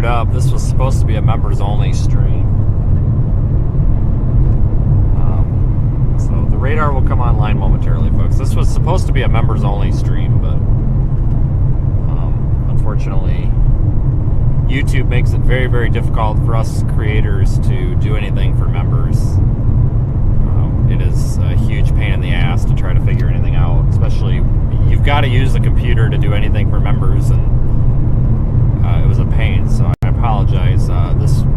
up. This was supposed to be a members only stream. So the radar will come online momentarily, folks. This was supposed to be a members only stream, but unfortunately YouTube makes it very, very difficult for us creators to do anything for members. It is a huge pain in the ass to try to figure anything out, especially you've got to use the computer to do anything for members, and it was a pain, so I apologize.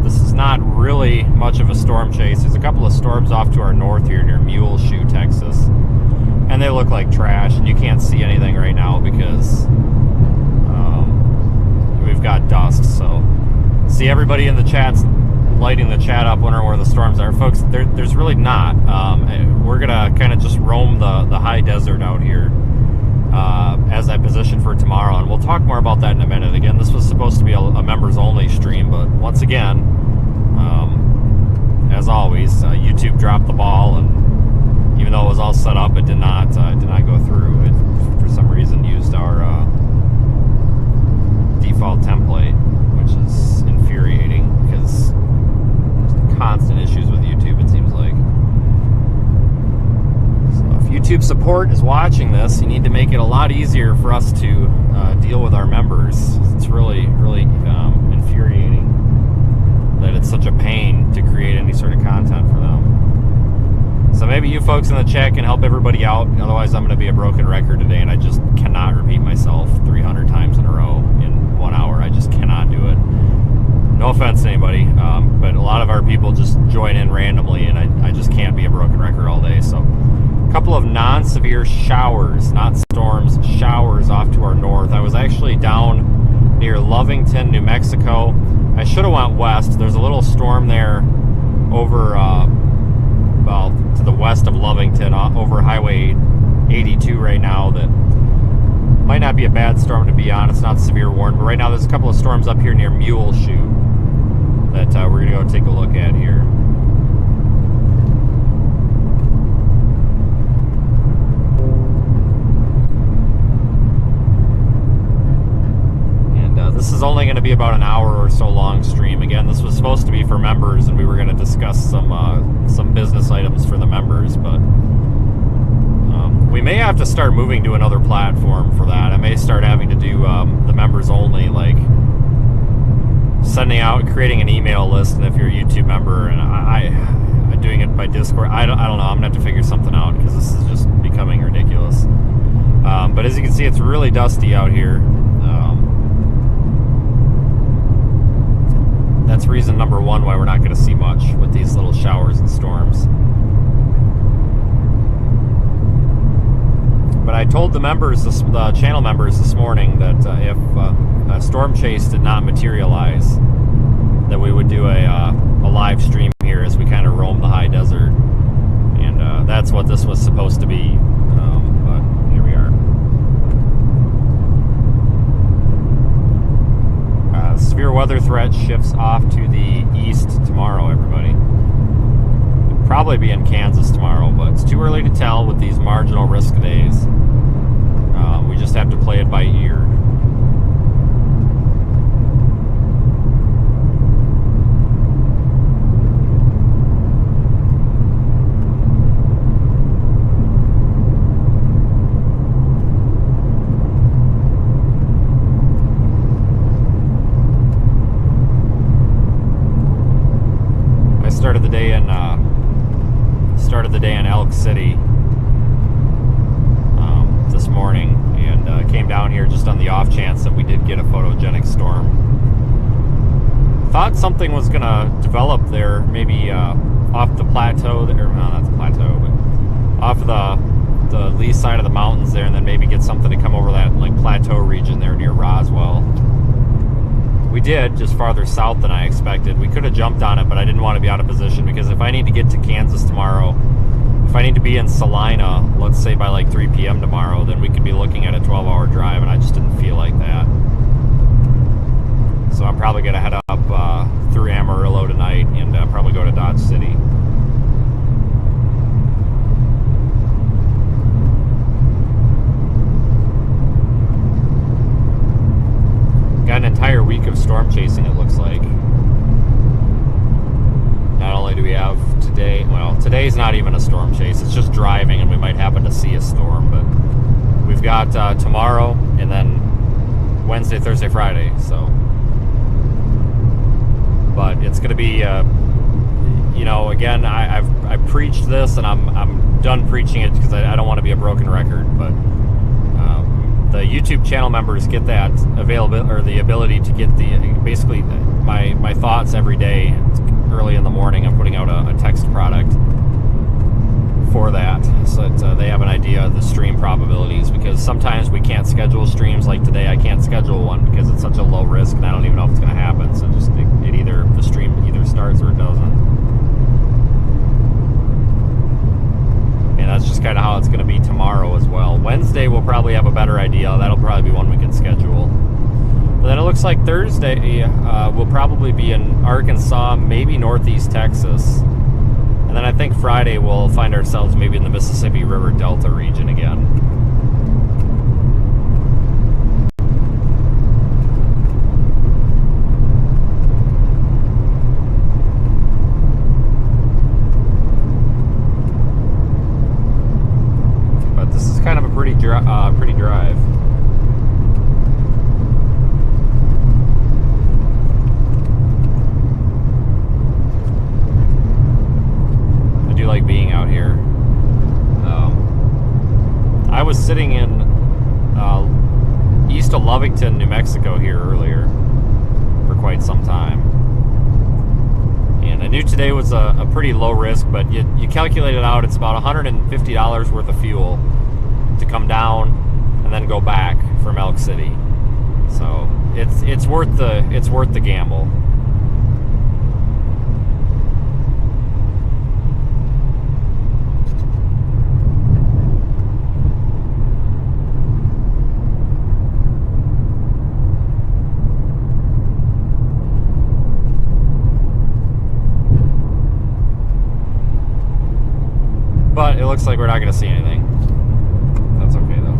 This is not really much of a storm chase. There's a couple of storms off to our north here near Muleshoe, Texas, and they look like trash, and you can't see anything right now because we've got dust. So see everybody in the chats lighting the chat up, wondering where the storms are. Folks, there's really not. We're gonna kind of just roam the high desert out here as I position for tomorrow, and we'll talk more about that in a minute. Again, this was supposed to be a members only stream, but once again, as always, YouTube dropped the ball, and even though it was all set up, it did not go through. It for some reason used our default template, which is infuriating because there's constant issues with YouTube, it seems like. So if YouTube support is watching this, you need to make it a lot easier for us to deal with our members. It's really, really infuriating that it's such a pain to create any sort of content for them. So maybe you folks in the chat can help everybody out. Otherwise, I'm going to be a broken record today, and I just cannot repeat myself 300 times in a row in 1 hour. I just cannot do it. No offense to anybody, but a lot of our people just join in randomly, and I just can't be a broken record all day. So a couple of non-severe showers, not storms, showers off to our north. I was actually down near Lovington, New Mexico. I should have went west. There's a little storm there over, well, to the west of Lovington, over Highway 82 right now that might not be a bad storm to be on. It's not severe warned, but right now there's a couple of storms up here near Muleshoe that we're going to go take a look at here. And this is only going to be about an hour or so long stream. Again, this was supposed to be for members, and we were going to discuss some business items for the members, but we may have to start moving to another platform for that. I may start having to do the members only, like sending out, creating an email list, and if you're a YouTube member, and I'm doing it by Discord. I don't know. I'm gonna have to figure something out because this is just becoming ridiculous. But as you can see, it's really dusty out here. That's reason number one why we're not going to see much with these little showers and storms. But I told the members, the channel members this morning, that if a storm chase did not materialize, that we would do a live stream here as we kind of roam the high desert. And that's what this was supposed to be. But here we are. Severe weather threat shifts off to the east tomorrow, everybody. It'll probably be in Kansas tomorrow, but it's too early to tell with these marginal risk days. We just have to play it by ear. Started the day in Elk City this morning, and came down here just on the off chance that we did get a photogenic storm. Thought something was gonna develop there, maybe off the plateau there. No, not the plateau, but off the lee side of the mountains there, and then maybe get something to come over that like plateau region there near Roswell. We did, just farther south than I expected. We could have jumped on it, but I didn't want to be out of position, because if I need to get to Kansas tomorrow, if I need to be in Salina, let's say by like 3 p.m. tomorrow, then we could be looking at a 12-hour drive, and I just didn't feel like that. So I'm probably going to head up through Amarillo tonight and probably go to Dodge City. Got an entire week of storm chasing, it looks like. driving and we might happen to see a storm. But we've got tomorrow and then Wednesday, Thursday, Friday. So, but it's going to be, you know, again, I've preached this and I'm done preaching it because I don't want to be a broken record. But the YouTube channel members get that available, or the ability to get basically my thoughts every day. Early in the morning, I'm putting out a text product for that, so that they have an idea of the stream probabilities, because sometimes we can't schedule streams. Like today I can't schedule one because it's such a low risk and I don't even know if it's going to happen. So just the stream either starts or it doesn't, and that's just kind of how it's going to be tomorrow as well. Wednesday we'll probably have a better idea. That'll probably be one we can schedule. But then it looks like Thursday we'll probably be in Arkansas, maybe Northeast Texas. And then I think Friday we'll find ourselves maybe in the Mississippi River Delta region again. But this is kind of a pretty drive. Like being out here. I was sitting in east of Lovington, New Mexico here earlier for quite some time, and I knew today was a pretty low risk, but you calculate it out, it's about $150 worth of fuel to come down and then go back from Elk City. So it's worth the gamble. But it looks like we're not going to see anything. That's okay, though.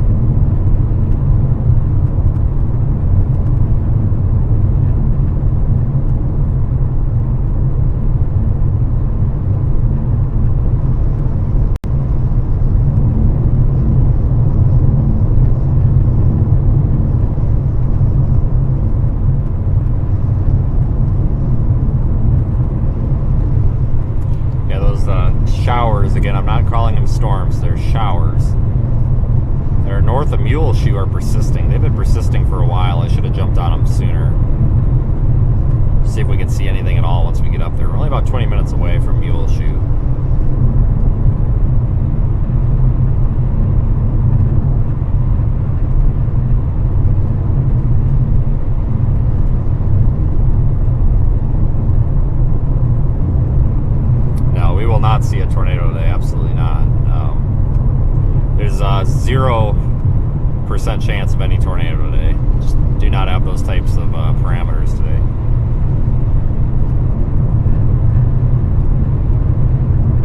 Showers, again, I'm not calling them storms, they're showers. They're north of Muleshoe are persisting. They've been persisting for a while. I should have jumped on them sooner. See if we can see anything at all once we get up there. We're only about 20 minutes away from Muleshoe. Not see a tornado today, absolutely not. There's a 0% chance of any tornado today. Just do not have those types of parameters today.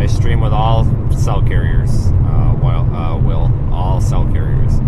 I stream with all cell carriers, all cell carriers.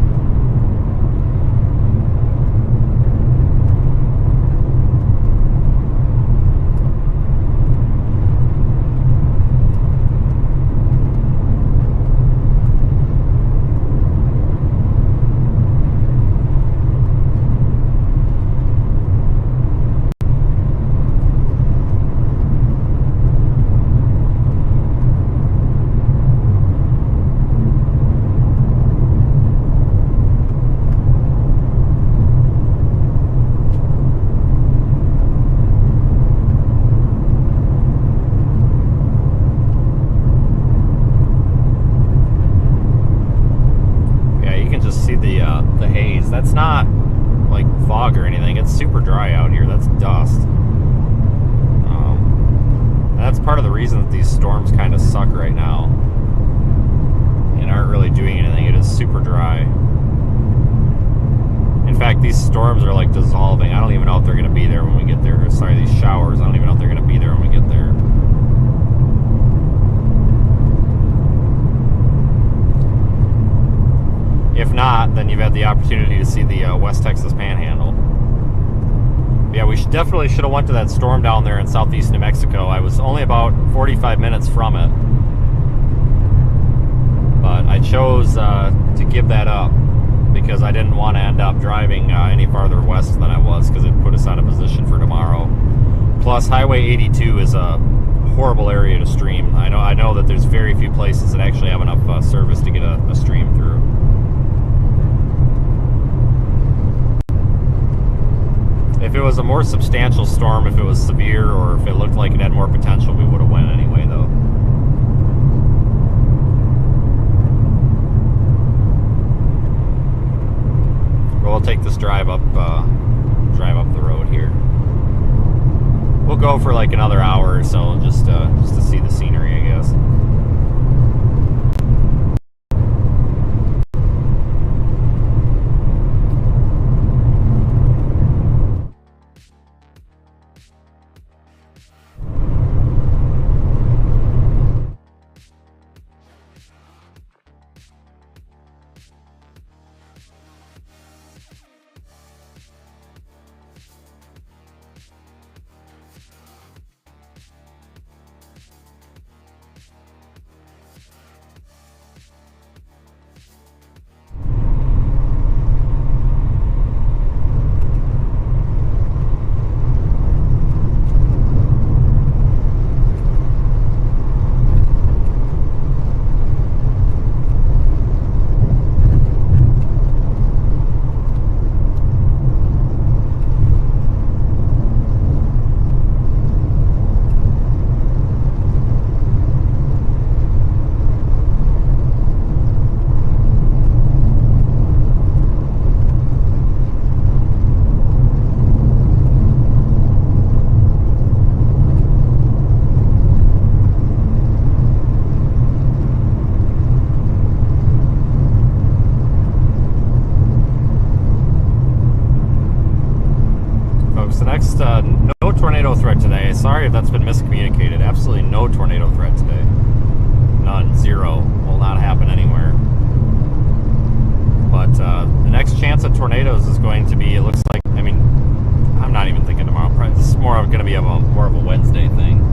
That's not like fog or anything. It's super dry out here. That's dust. And that's part of the reason that these storms kind of suck right now and aren't really doing anything. It is super dry. In fact, these storms are like dissolving. I don't even know if they're going to be there when we get there. Sorry, these showers. I don't even know if they're going to be there when we get there. If not, then you've had the opportunity to see the West Texas Panhandle. Yeah, we definitely should have went to that storm down there in southeast New Mexico. I was only about 45 minutes from it. chose to give that up because I didn't want to end up driving any farther west than I was, because it put us out of position for tomorrow. Plus, Highway 82 is a horrible area to stream. I know that there's very few places that actually have enough service to get a stream through. If it was a more substantial storm, if it was severe, or if it looked like it had more potential, we would have went anyway, though. We'll take this drive up the road here. We'll go for like another hour or so, just to see the scenery, I guess. No tornado threat today. Sorry if that's been miscommunicated. Absolutely no tornado threat today. None. Zero. Will not happen anywhere. But the next chance at tornadoes is going to be, it looks like, I mean, I'm not even thinking tomorrow. Probably, this is going to be more of a Wednesday thing.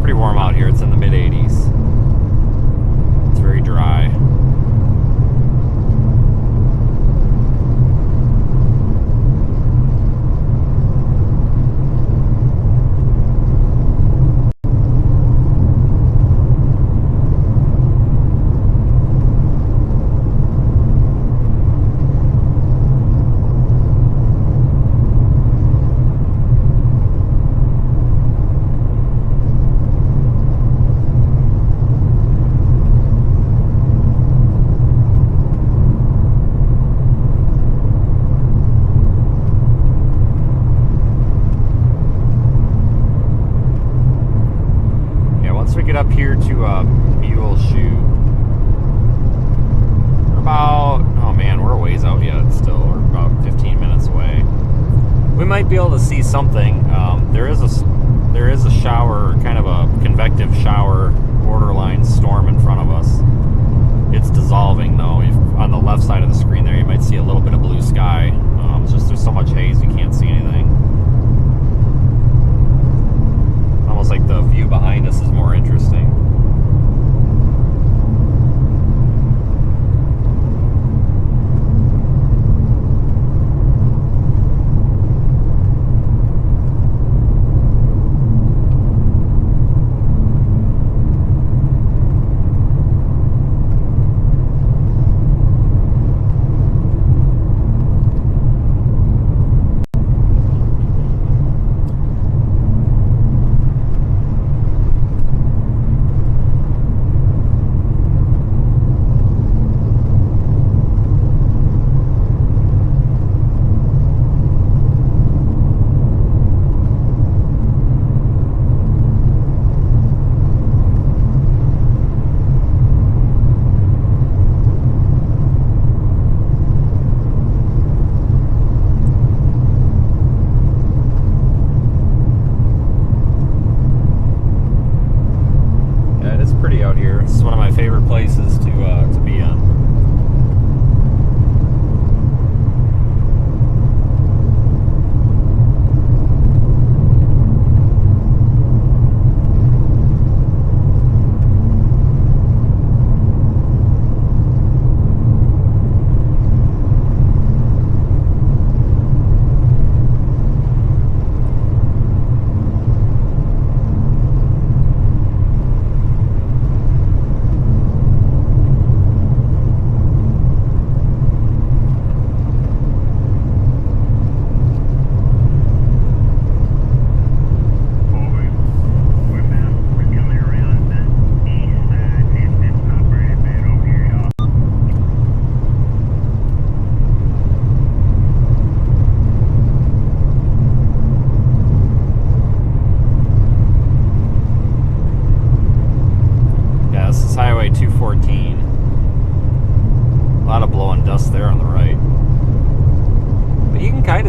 Warm out here. It's in the mid 80s. It's very dry. Up here to Mule Shoe. We're about, oh man, we're a ways out yet still. We're about 15 minutes away. We might be able to see something. There is a shower, kind of a convective shower, borderline storm in front of us. It's dissolving though. On the left side of the screen there, you might see a little bit of blue sky. It's just there's so much haze you can't see anything. Almost like the view behind us is more interesting.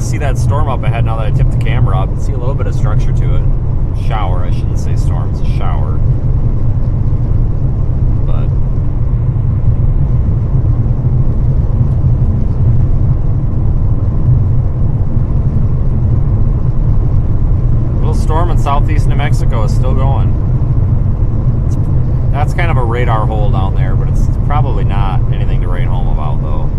see that storm up ahead now that I tipped the camera up. See a little bit of structure to it. Shower, I shouldn't say storm, it's a shower. But little storm in southeast New Mexico is still going. That's kind of a radar hole down there, but it's probably not anything to write home about though.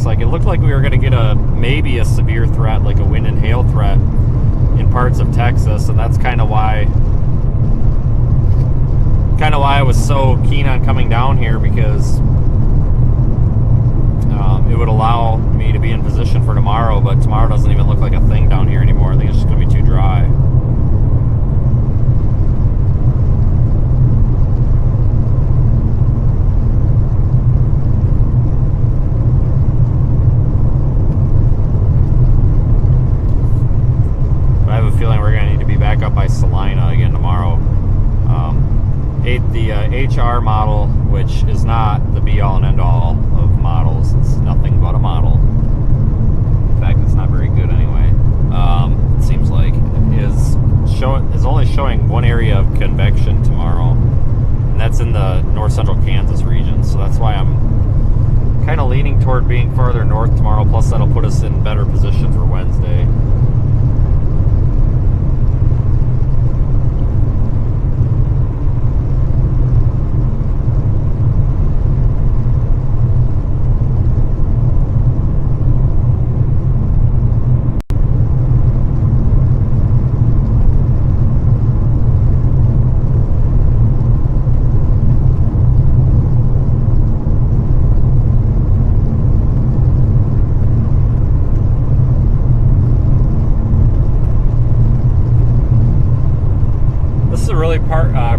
Like it looked like we were going to get maybe a severe threat, like a wind and hail threat in parts of Texas, and that's kind of why I was so keen on coming down here, because it would allow me to be in position for tomorrow. But tomorrow doesn't even look like a thing down here anymore. I think it's just going to be too dry. Feeling we're going to need to be back up by Salina again tomorrow. The HR model, which is not the be-all and end-all of models, it's nothing but a model. In fact, it's not very good anyway. It seems like is only showing one area of convection tomorrow, and that's in the north central Kansas region. So that's why I'm kind of leaning toward being farther north tomorrow. Plus, that'll put us in better position for Wednesday.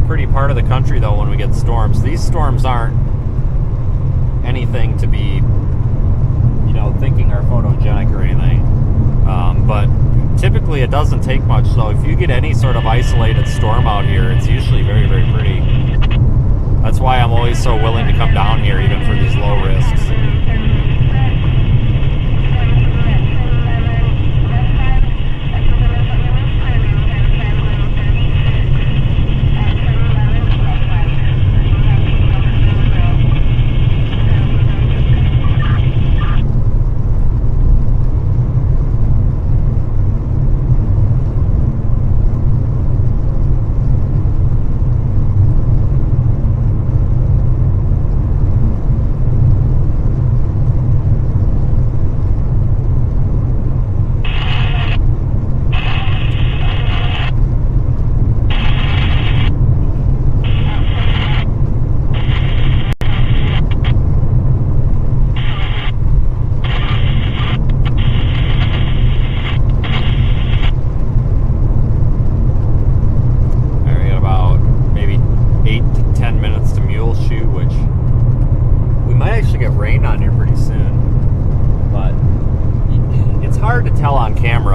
Pretty part of the country though when we get storms. These storms aren't anything to be, thinking are photogenic or anything, but typically it doesn't take much. So if you get any sort of isolated storm out here, it's usually very, very pretty. That's why I'm always so willing to come down here even for these low risks.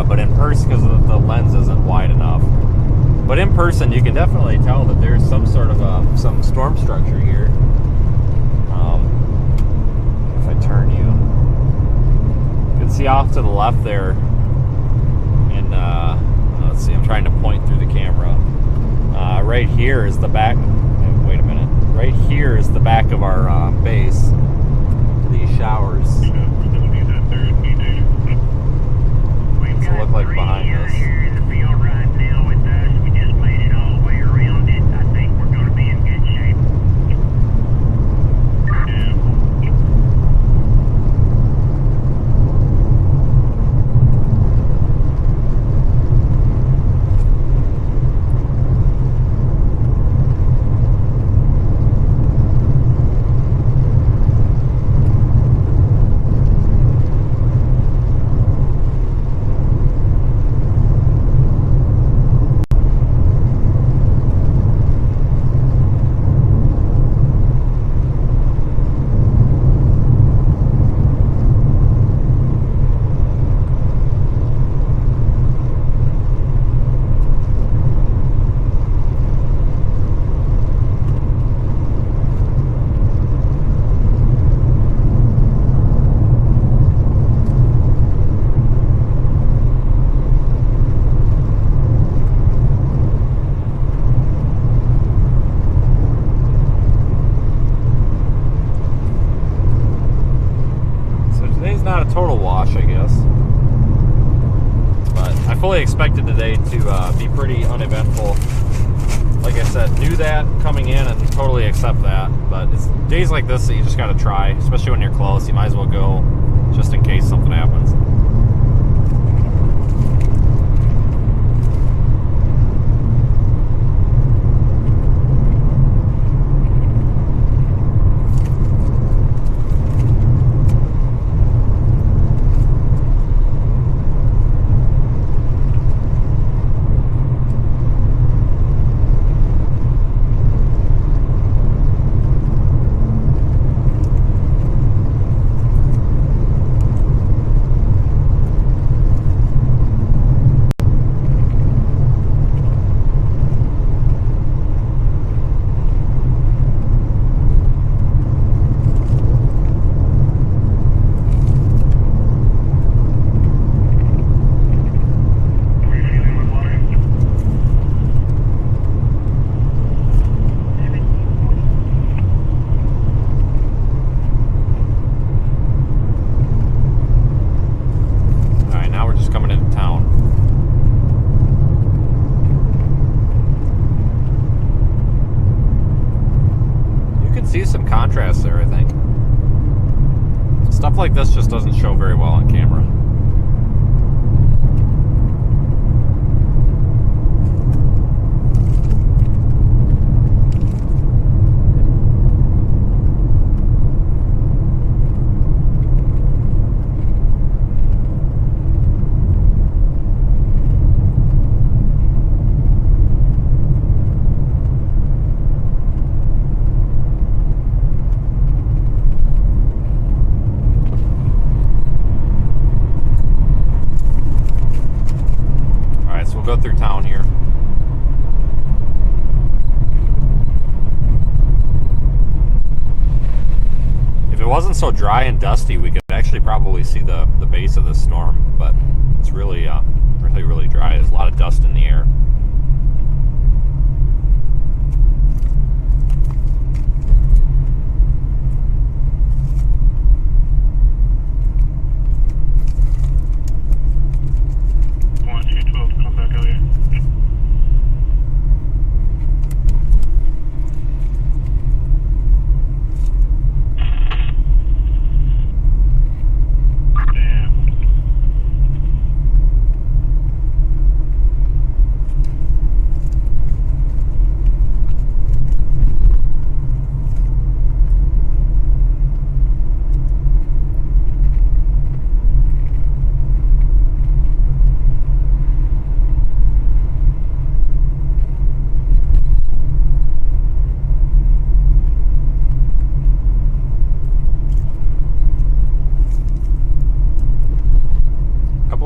But in person, because the lens isn't wide enough, but in person you can definitely tell that there's some sort of some storm structure here. If I turn you can see off to the left there, and let's see, I'm trying to point through the camera. Right here is the back. Wait a minute. Right here is the back of our base to these showers. Look like behind us. Here in the field right now with us. We just made it all the way around it. I think we're going to be in good shape. fully expected today to be pretty uneventful. Like I said, knew that coming in and totally accept that. But it's days like this that you just got to try, especially when you're close. You might as well go just in case something happens. Contrast there, I think. Stuff like this just doesn't show very well on camera. Go through town here. If it wasn't so dry and dusty, we could actually probably see the base of the storm, but it's really really dry. There's a lot of dust in the air.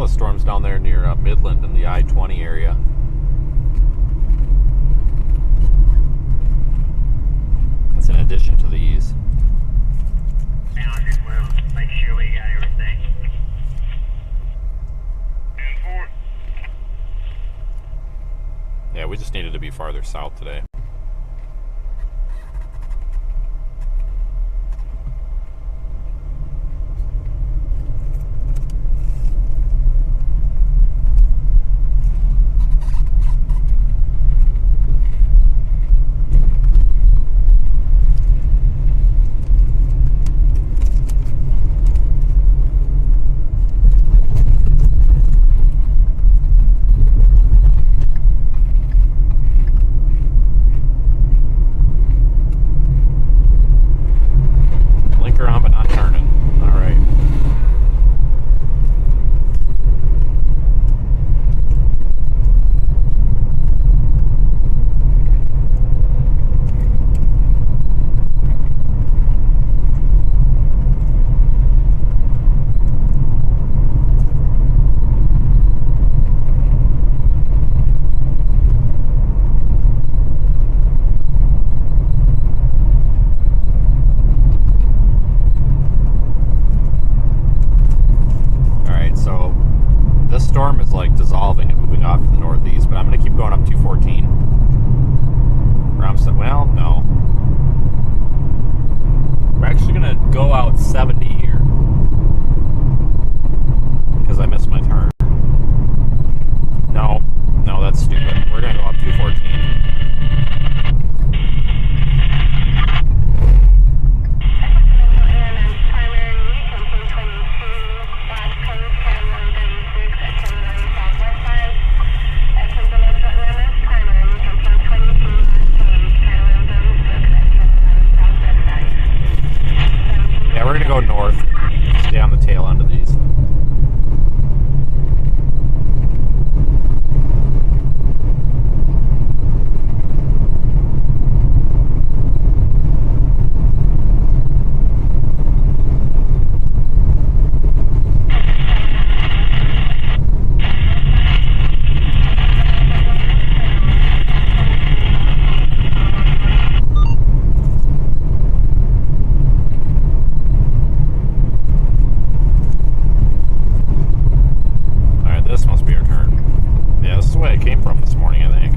Storms down there near Midland in the I-20 area. That's in addition to these. Now I just will make sure we got everything. 10-4. Yeah, we just needed to be farther south today. Storm is like dissolving and moving off to the northeast, but I'm going to keep going up 214. Well, no. We're actually going to go out 70 here because I missed my turn. the way I came from this morning, I think.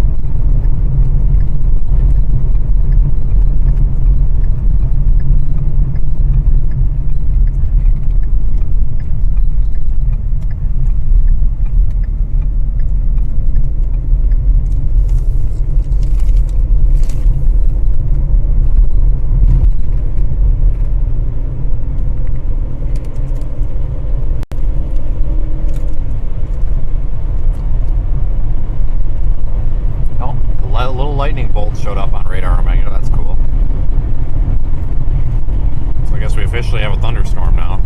A little lightning bolt showed up on radar Omega. That's cool. So I guess we officially have a thunderstorm now.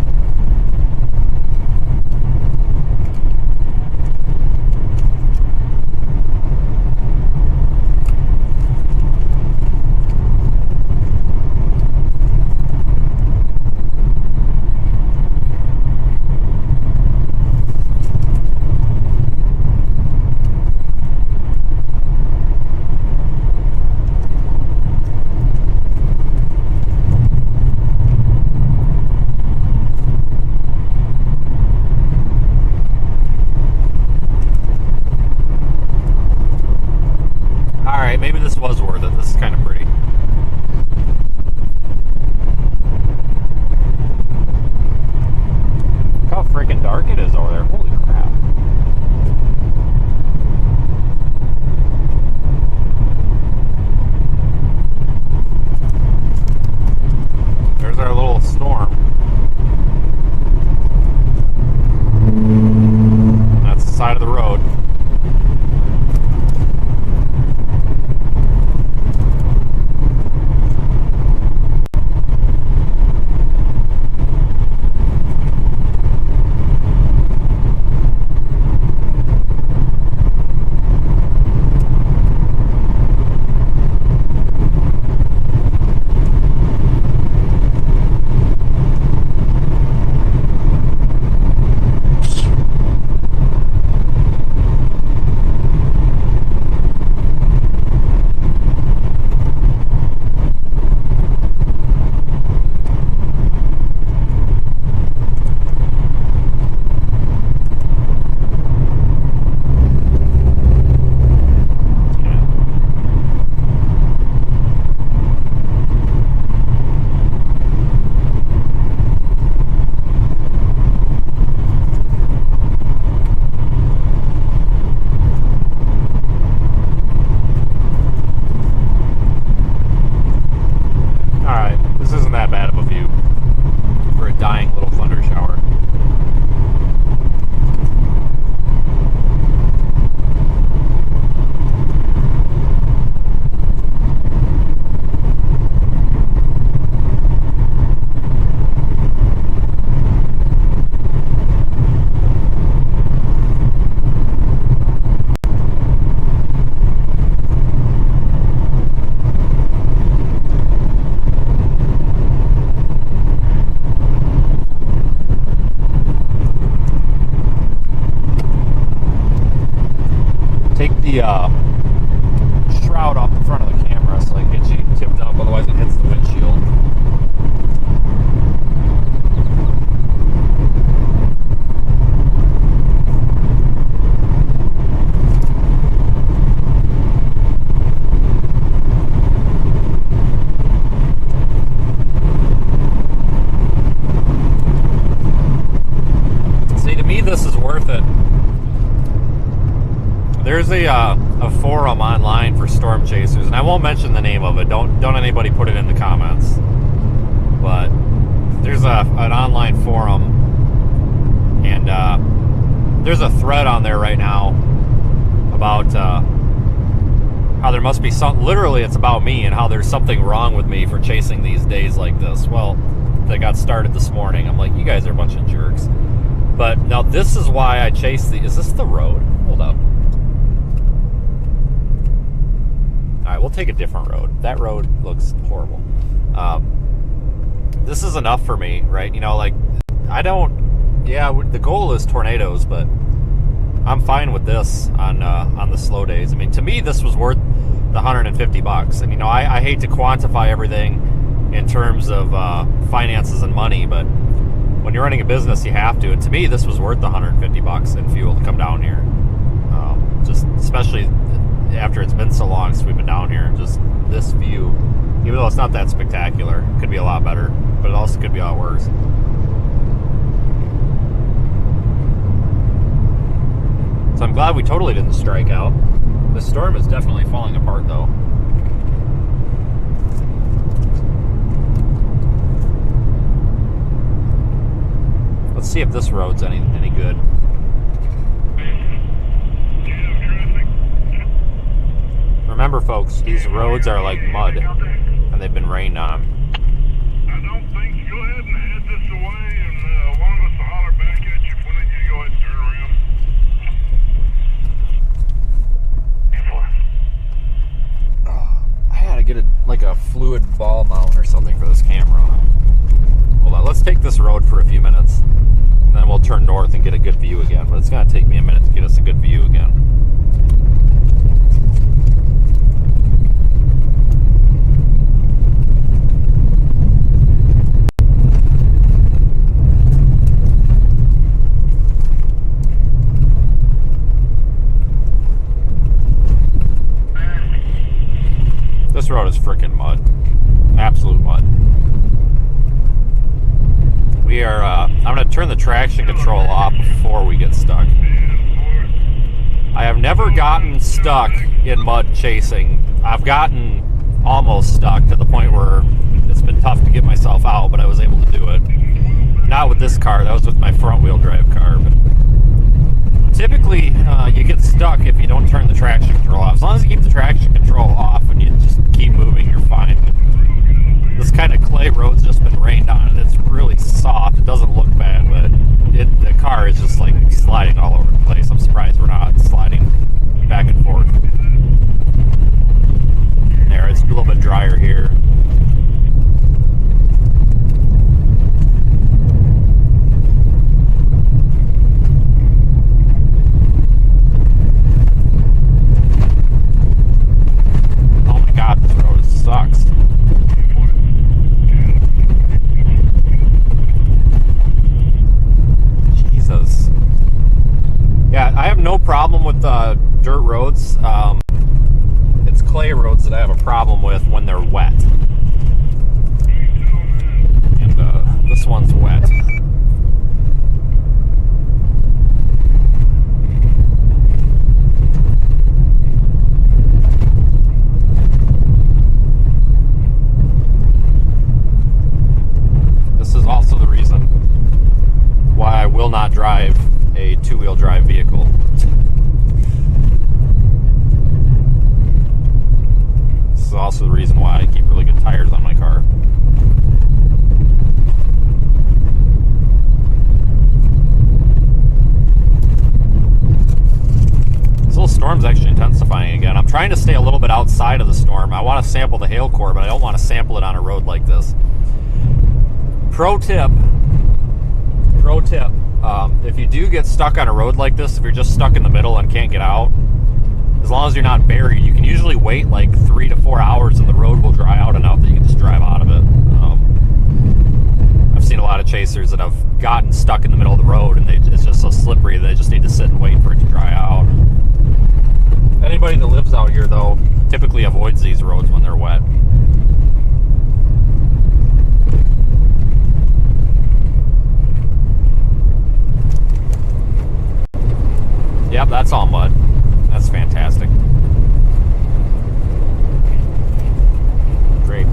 Alright, maybe this was worth it. This is kind of pretty. Look how freaking dark it is over there. Holy crap. There's our little storm. That's the side of the road. Dying little thunder shower. Shroud off the front of the camera so it gets you tipped up, otherwise it hits the windshield. See, to me this is worth it. There's a forum online for storm chasers, and I won't mention the name of it. Don't anybody put it in the comments. But there's an online forum, and there's a thread on there right now about how there must be some. Literally, it's about me and how there's something wrong with me for chasing these days like this. Well, they got started this morning. I'm like, you guys are a bunch of jerks. But now this is why I chase the. Is this the road? Hold up. Alright, we'll take a different road. That road looks horrible. This is enough for me, right? You know, like, I don't... Yeah, the goal is tornadoes, but I'm fine with this on the slow days. I mean, to me, this was worth the $150. And, you know, I hate to quantify everything in terms of finances and money, but when you're running a business, you have to. And to me, this was worth the $150 in fuel to come down here. Just spend especially after it's been so long since we've been down here. Just this view, even though it's not that spectacular, could be a lot better, but it also could be a lot worse. So I'm glad we totally didn't strike out. The storm is definitely falling apart, though. Let's see if this road's any good. Remember, folks, these roads are like mud, and they've been rained on. I don't think. Go ahead and head this away, and one of us will holler back at you when you go ahead and turn around. I gotta get a fluid ball mount or something for this camera. Hold on, let's take this road for a few minutes, and then we'll turn north and get a good view again. But it's gonna take me a minute to get us a good view again. This road is freaking mud. Absolute mud. We are, I'm going to turn the traction control off before we get stuck. I have never gotten stuck in mud chasing. I've gotten almost stuck to the point where it's been tough to get myself out, but I was able to do it. Not with this car, that was with my front wheel drive car. But typically, you get stuck if you don't turn the traction control off. As long as you keep the traction control off and you just keep moving, you're fine. This kind of clay road's just been rained on, and it's really soft. It doesn't look bad, but the car is just like sliding all over the place. I'm surprised we're not sliding back and forth. There, it's a little bit drier here. Oh my God, this road sucks. Jesus. Yeah, I have no problem with dirt roads. It's clay roads that I have a problem with when they're wet. And this one's wet. This is also the reason why I will not drive a two-wheel drive vehicle. This is also the reason why I keep really good tires on my car. This little storm's actually intensifying again. I'm trying to stay a little bit outside of the storm. I want to sample the hail core, but I don't want to sample it on a road like this. Pro tip, if you do get stuck on a road like this, if you're just stuck in the middle and can't get out, as long as you're not buried, you can usually wait like 3 to 4 hours and the road will dry out enough that you can just drive out of it. I've seen a lot of chasers that have gotten stuck in the middle of the road and it's just so slippery they just need to sit and wait for it to dry out. Anybody that lives out here, though, typically avoids these roads when they're wet. Yep, that's all mud. That's fantastic. Great.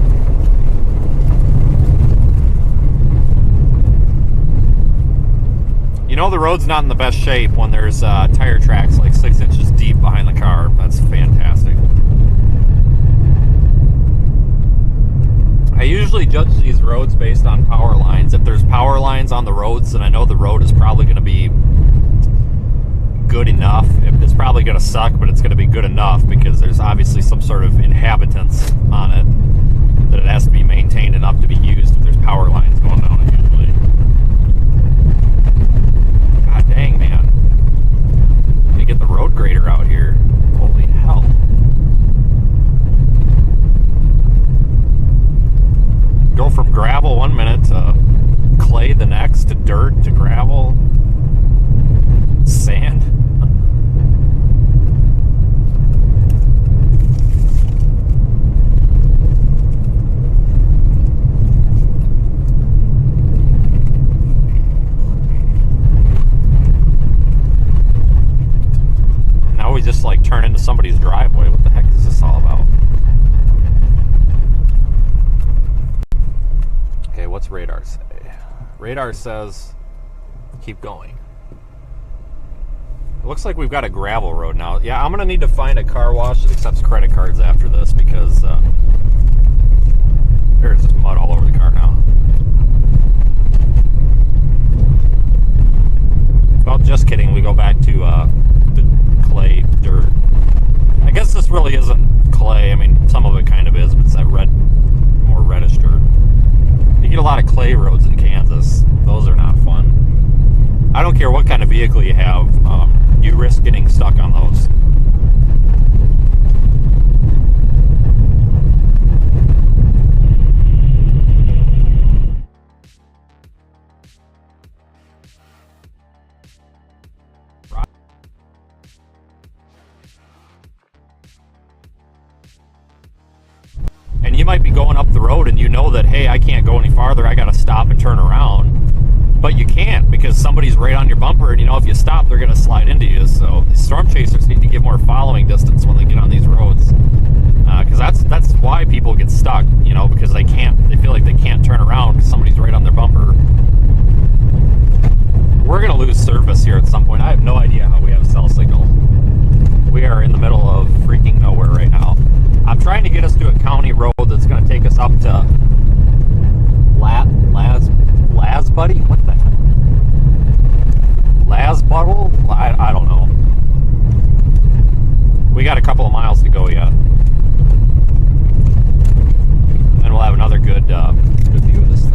You know the road's not in the best shape when there's tire tracks like 6 inches deep behind the car. That's fantastic. I usually judge these roads based on power lines. If there's power lines on the roads, then I know the road is probably going to be good enough. It's probably going to suck, but it's going to be good enough because there's obviously some sort of inhabitants on it that it has to be maintained enough to be used if there's power lines going down it usually. God dang, man. Let me get the road grader out here. Holy hell. Go from gravel 1 minute to clay the next, to dirt, to gravel, sand. just like turn into somebody's driveway. What the heck is this all about? Okay, what's radar say? Radar says keep going. It looks like we've got a gravel road now. Yeah, I'm gonna need to find a car wash that accepts credit cards after this, because there's just mud all over the car now. Well, just kidding. We go back to the clay dirt. I guess this really isn't clay. I mean, some of it kind of is, but it's that red, more reddish dirt. You get a lot of clay roads in Kansas. Those are not fun. I don't care what kind of vehicle you have. You risk getting stuck on those. And you might be going up the road and you know that, hey, I can't go any farther, I gotta stop and turn around. But you can't, because somebody's right on your bumper, and you know if you stop, they're gonna slide into you. So these storm chasers need to get more following distance when they get on these roads. Because that's why people get stuck, you know, because they feel like they can't turn around because somebody's right on their bumper. We're gonna lose service here at some point. I have no idea how we have cell signal. We are in the middle of freaking nowhere right now. I'm trying to get us to a county road that's going to take us up to Buddy? What the heck? Buttle? I don't know. We got a couple of miles to go yet. And we'll have another good view of this thing.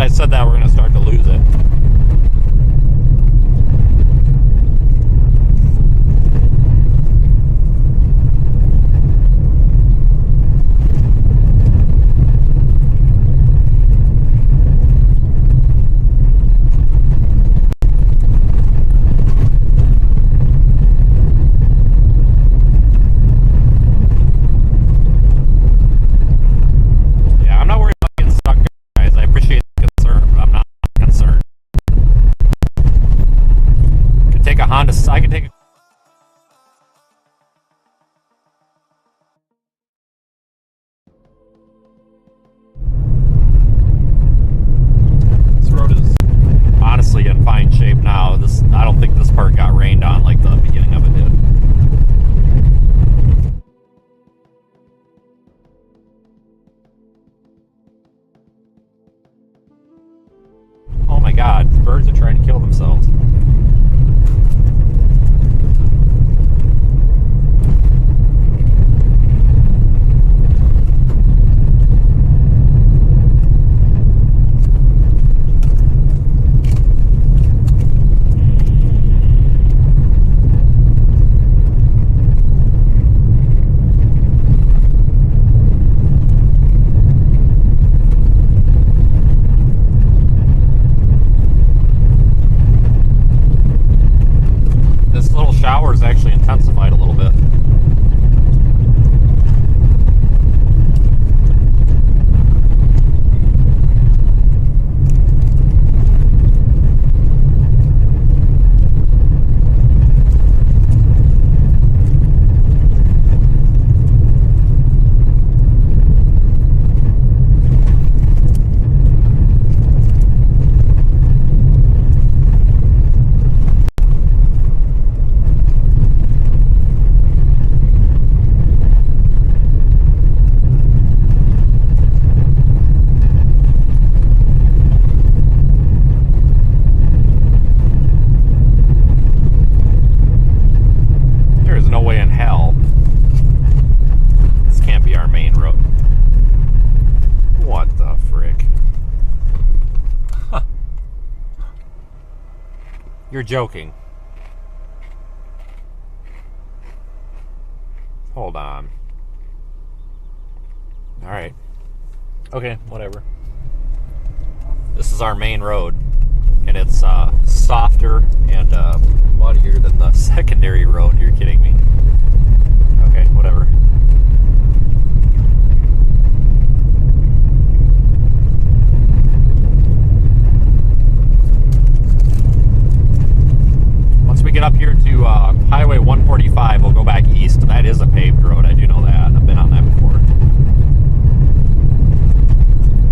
Said that, we're going to start to lose it. Yeah, I'm not worried about getting stuck, guys. I appreciate the concern, but I'm not concerned. I could take a This road is honestly in fine shape now. I don't think this part got rained on like the beginning of it did. Oh my god, these birds are trying to kill themselves. Shower's actually intensified a little bit. You're joking. Hold on. Alright. Okay, whatever. This is our main road, and it's softer and muddier than the secondary road. You're kidding me. Okay, whatever. Once we get up here to Highway 145, we'll go back east. That is a paved road. I do know that. I've been on that before.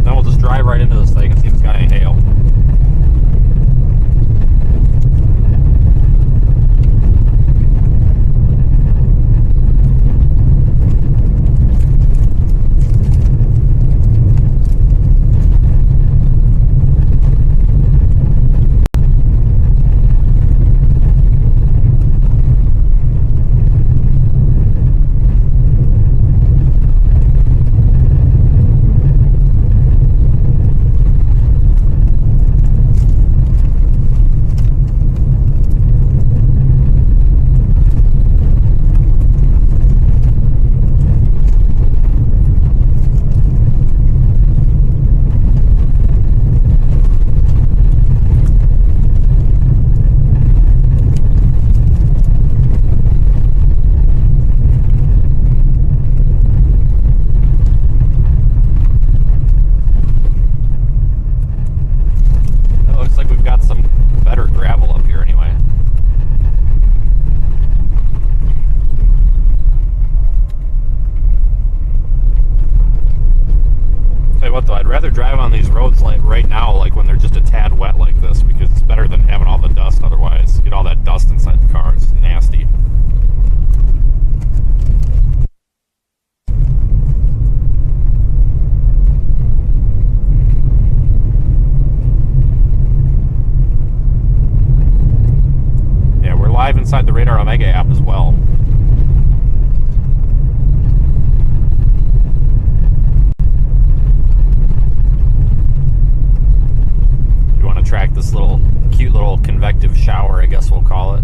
Then we'll just drive right into this thing and see if it's got any hail. What though, I'd rather drive on these roads like right now, like when they're just a tad wet like this, because it's better than having all the dust otherwise. Get all that dust inside the car, it's nasty. Yeah, we're live inside the Radar Omega app as well. Track this little cute little convective shower, I guess we'll call it.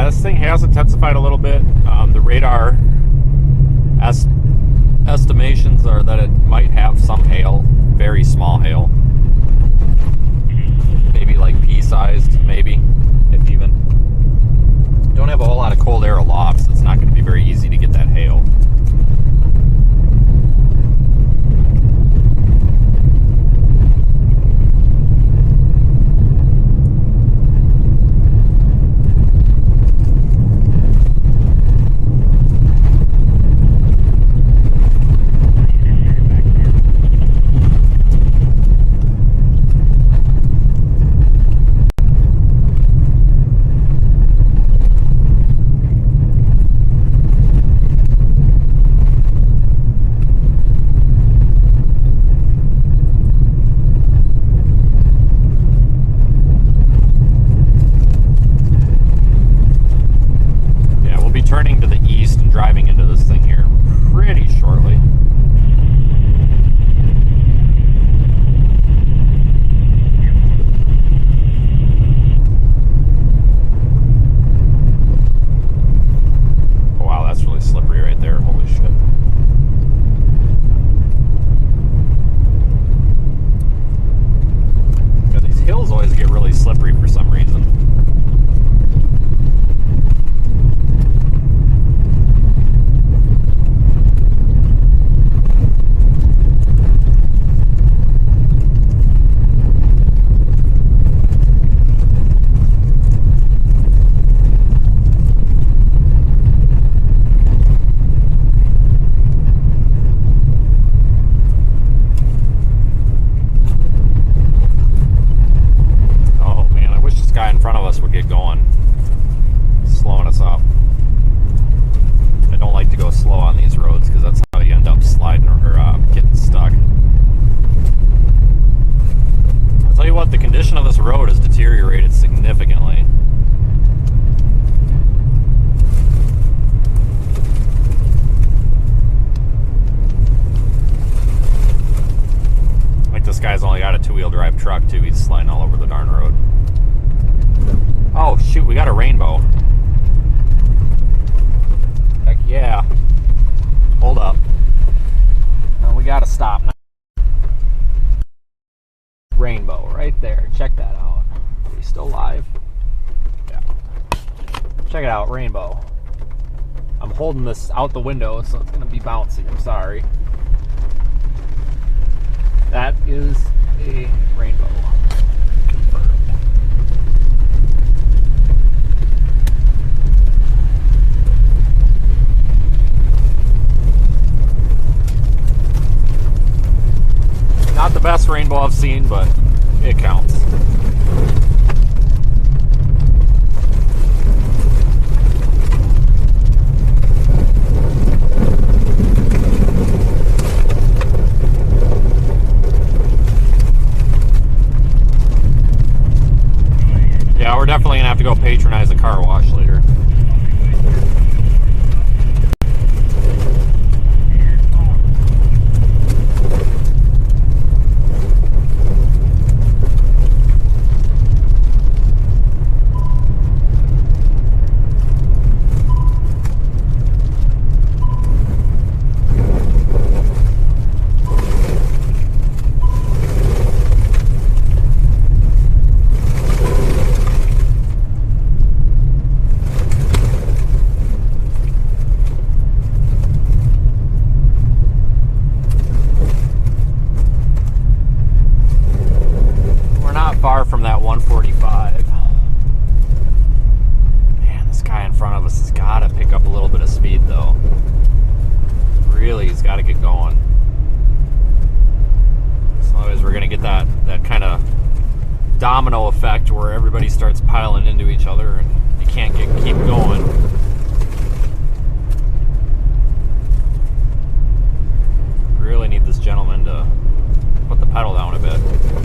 This thing has intensified a little bit. The radar estimations are that it might have some hail, very small hail, maybe like pea-sized, maybe, if even. Don't have a whole lot of cold air aloft, so it's not going to be very easy to get that hail. deteriorated significantly. Like this guy's only got a 2-wheel drive truck too. He's sliding all over the darn road. Oh shoot, we got a rainbow. Heck yeah. Hold up. No, we gotta stop now. Rainbow right there. Check that out. Are we still live? Yeah. Check it out, rainbow. I'm holding this out the window, so it's gonna be bouncy. I'm sorry. That is a rainbow. Confirmed. Not the best rainbow I've seen, but it counts. Yeah, we're definitely gonna have to go patronize a car wash later. Far from that 145. Man, this guy in front of us has got to pick up a little bit of speed though. Really, he's got to get going. So otherwise we're going to get that kind of domino effect where everybody starts piling into each other and you can't keep going. Really need this gentleman to put the pedal down a bit.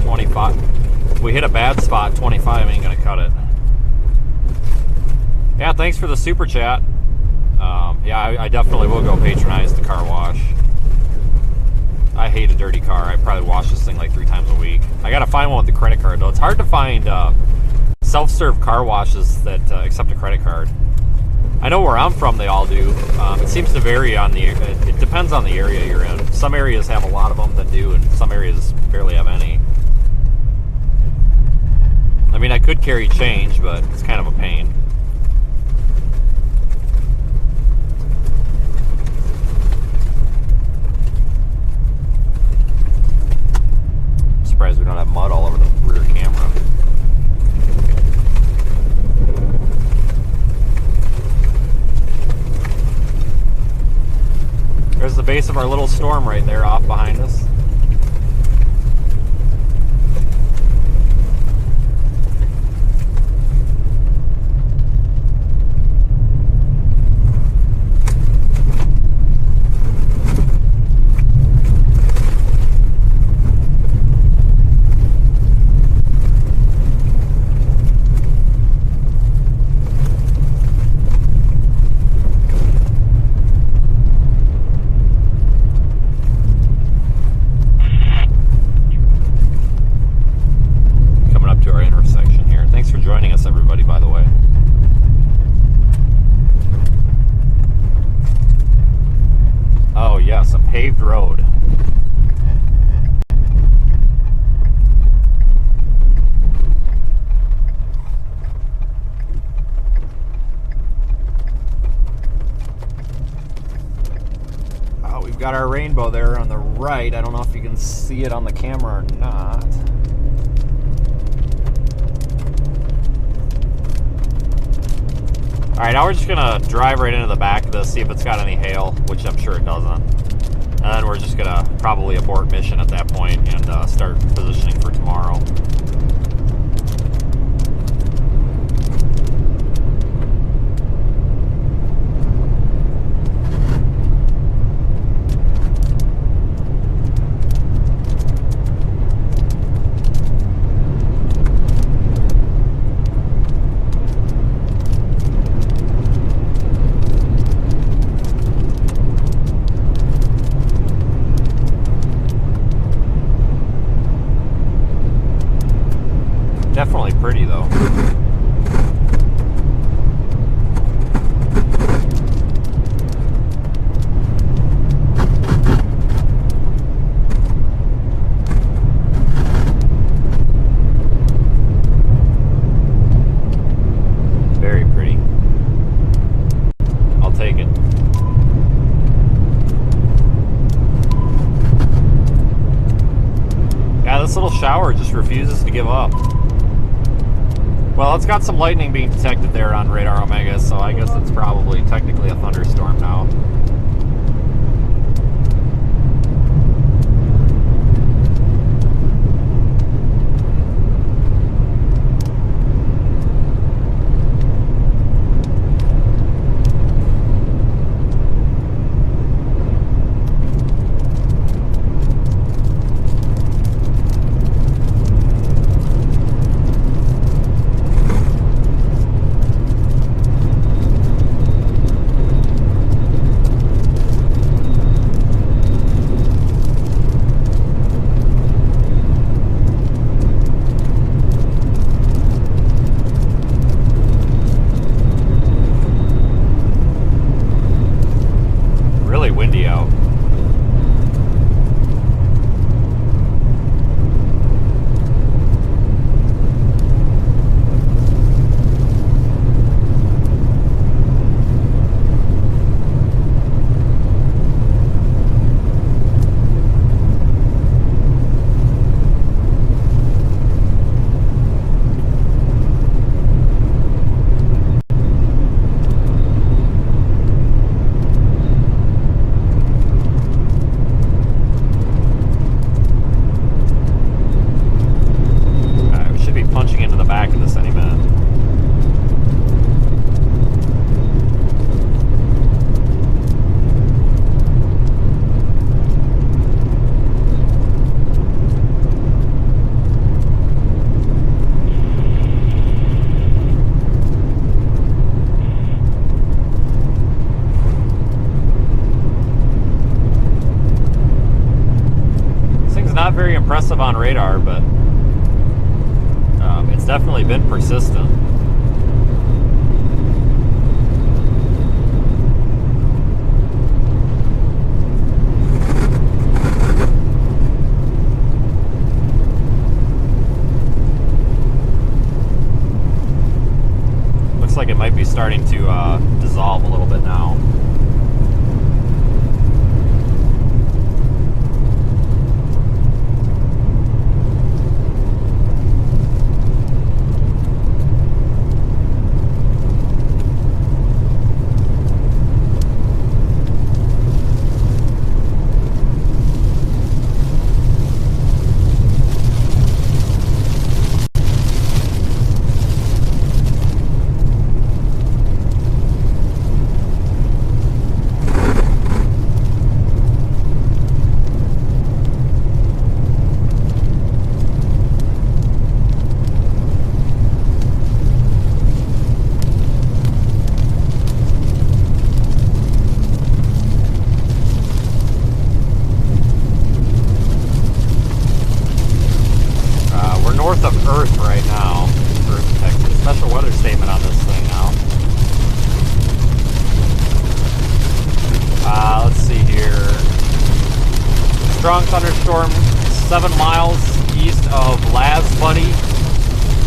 25. If we hit a bad spot, 25 ain't gonna cut it. Yeah, thanks for the super chat. Yeah, I definitely will go patronize the car wash. I hate a dirty car. I probably wash this thing like 3 times a week. I gotta find one with the credit card though. It's hard to find self-serve car washes that accept a credit card. I know where I'm from they all do. It seems to vary on it depends on the area you're in. Some areas have a lot of them that do, and some areas barely have any. I mean, I could carry change, but it's kind of a pain. I'm surprised we don't have mud all over the rear camera. There's the base of our little storm right there off behind us. Paved road. Oh, we've got our rainbow there on the right. I don't know if you can see it on the camera or not. All right, now we're just gonna drive right into the back of this, see if it's got any hail, which I'm sure it doesn't. And then we're just gonna probably abort mission at that point and start positioning for tomorrow. definitely pretty though. Very pretty. I'll take it. Yeah, this little shower just refuses to give up. Well, it's got some lightning being detected there on radar Omega, so I guess it's probably technically a thunderstorm now. Really windy out. Punching into the back of this any minute. This thing's not very impressive on radar, but it's definitely been persistent. Looks like it might be starting to dissolve a little bit now. North of Earth right now. Earth, Texas. Special weather statement on this thing now. Let's see here. Strong thunderstorm 7 miles east of Laz Buddy,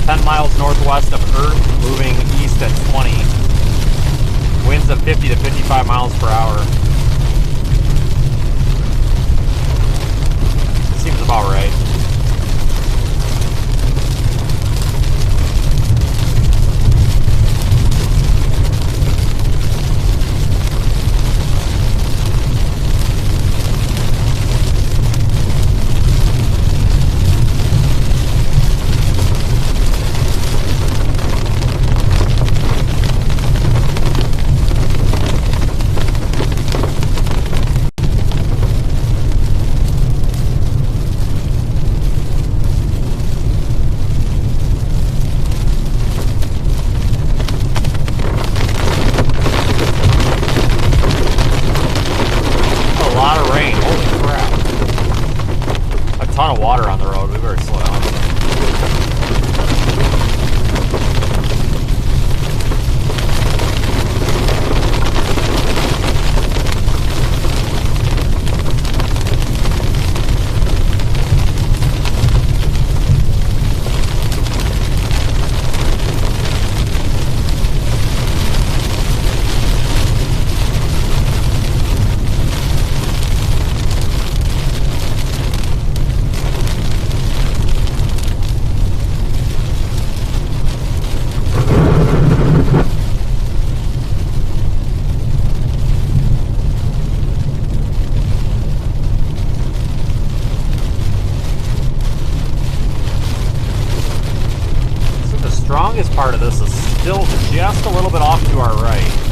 10 miles northwest of Earth, moving east at 20. Winds of 50 to 55 miles per hour. Seems about right. longest part of this is still just a little bit off to our right.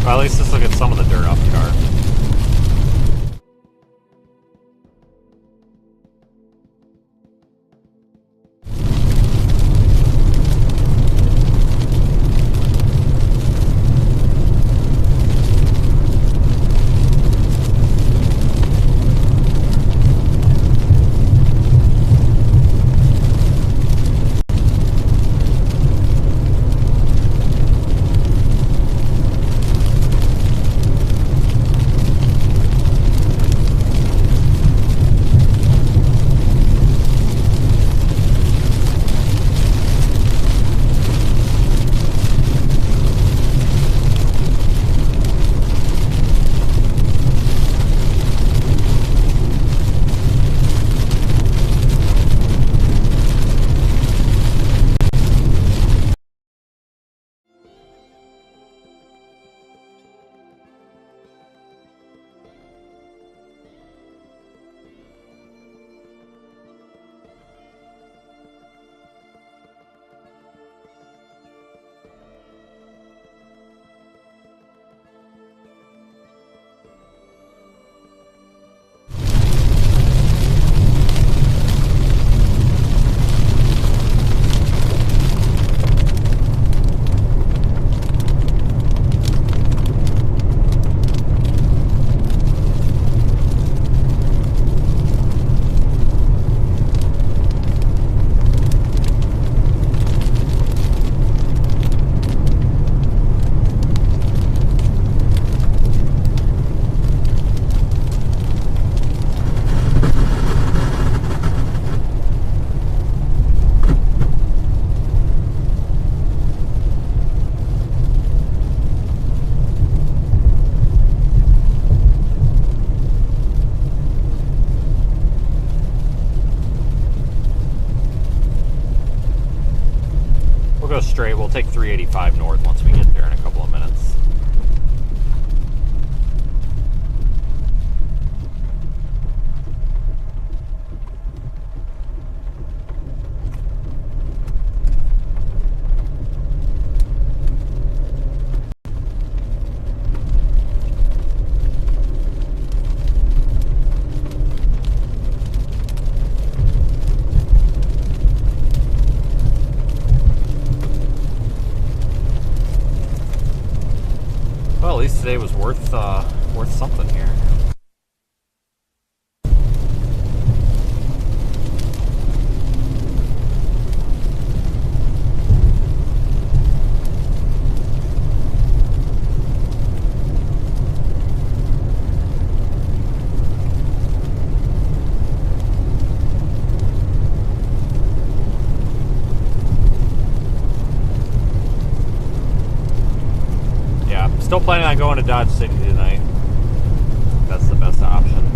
Well, at least this will get some of the dirt off the car. Go straight. We'll take 385 north once we get there in a couple of minutes. Well, at least today was worth something here. Still planning on going to Dodge City tonight. That's the best option.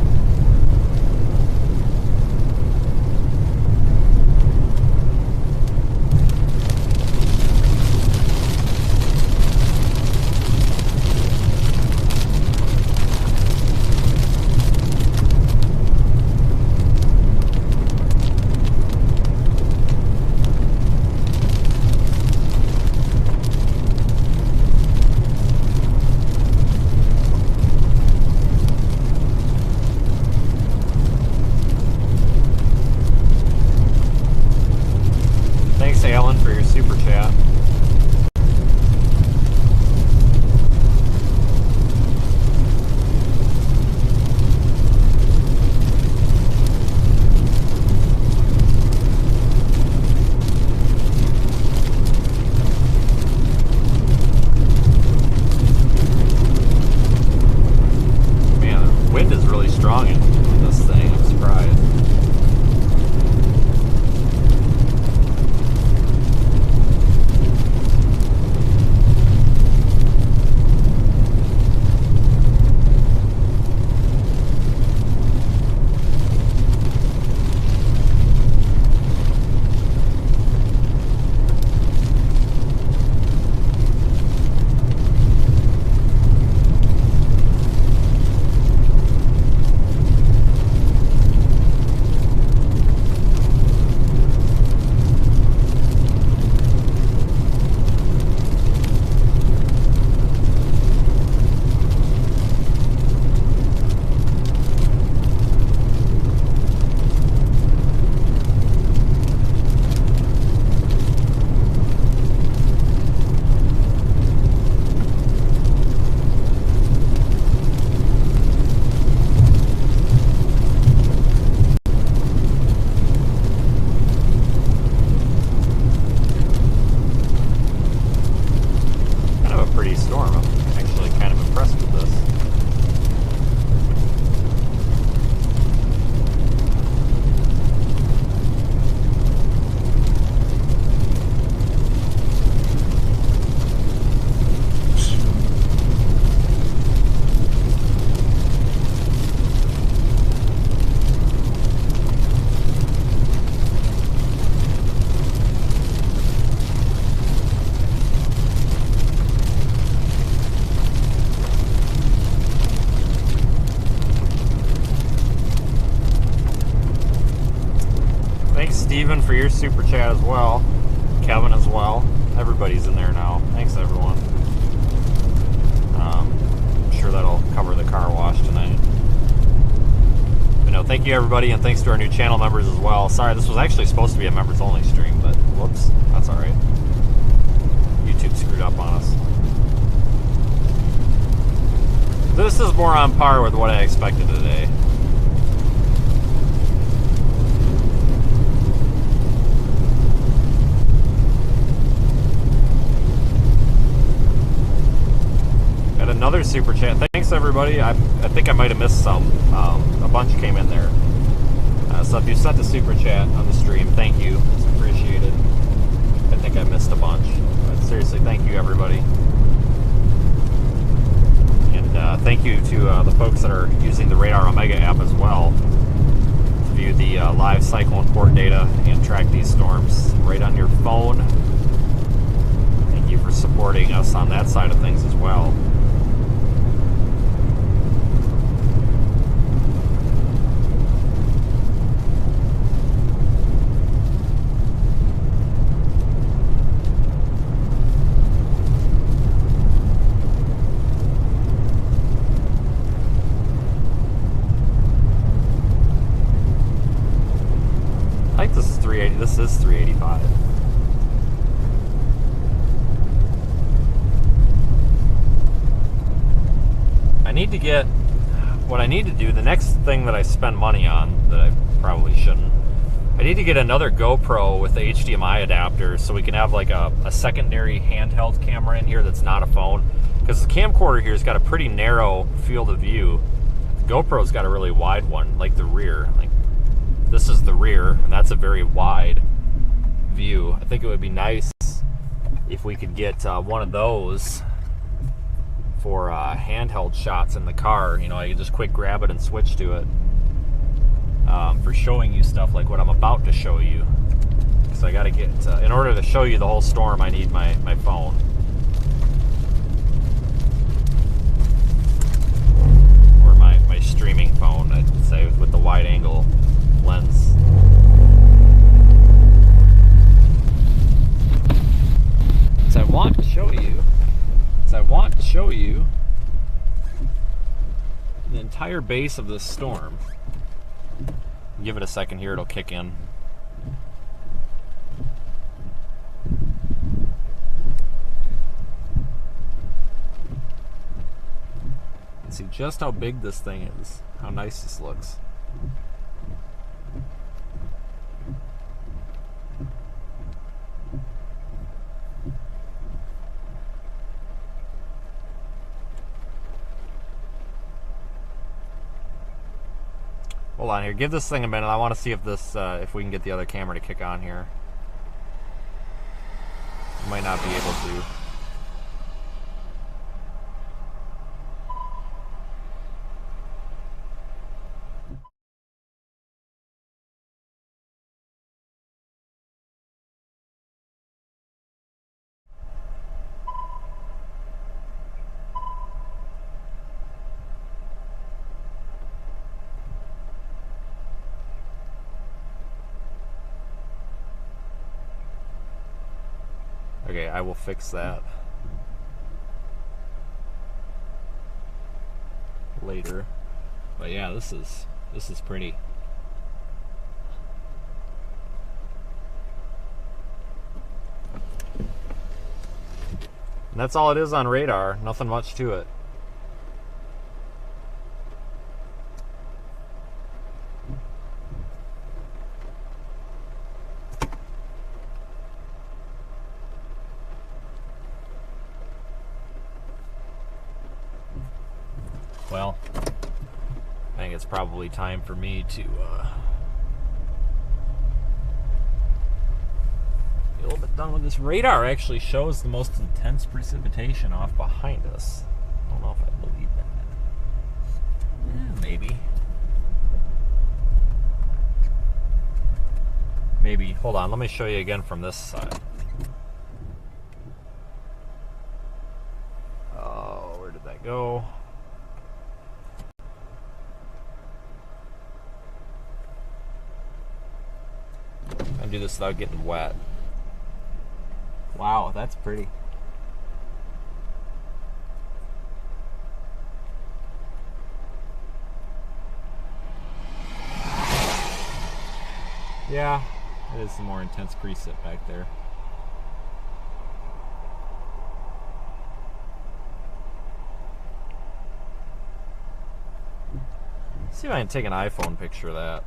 for your super chat as well. Kevin as well. Everybody's in there now. Thanks, everyone. I'm sure that'll cover the car wash tonight. But no, thank you, everybody, and thanks to our new channel members as well. Sorry, this was actually supposed to be a members-only stream, but whoops, that's all right. YouTube screwed up on us. This is more on par with what I expected today. Got another super chat. Thanks, everybody. I think I might have missed some. A bunch came in there. So if you sent a super chat on the stream, thank you. It's appreciated. I think I missed a bunch. But seriously, thank you, everybody. And thank you to the folks that are using the Radar Omega app as well to view the live cyclone port data and track these storms right on your phone. Thank you for supporting us on that side of things as well. This is 385. I need to get what I need to do. The next thing that I spend money on that I probably shouldn't. I need to get another GoPro with the HDMI adapter so we can have like a secondary handheld camera in here that's not a phone. Because the camcorder here has got a pretty narrow field of view. The GoPro's got a really wide one, like the rear. Like this is the rear, and that's a very wide view. I think it would be nice if we could get one of those for handheld shots in the car. You know, I could just quick grab it and switch to it for showing you stuff like what I'm about to show you. So I got to get, in order to show you the whole storm, I need my phone. Or my streaming phone, I'd say, with the wide angle lens. So I want to show you the entire base of this storm. Give it a second here, it'll kick in. And see just how big this thing is, how nice this looks. Hold on here. Give this thing a minute. I want to see if this, if we can get the other camera to kick on here. We might not be able to. Okay, I will fix that later. But yeah, this is pretty. And that's all it is on radar, nothing much to it. Well, I think it's probably time for me to be a little bit done with this. Radar actually shows the most intense precipitation off behind us. I don't know if I believe that. Maybe. Maybe. Hold on, let me show you again from this side. Oh, where did that go? do this without getting wet. Wow, that's pretty. Yeah, it is some more intense preset back there. See if I can take an iPhone picture of that.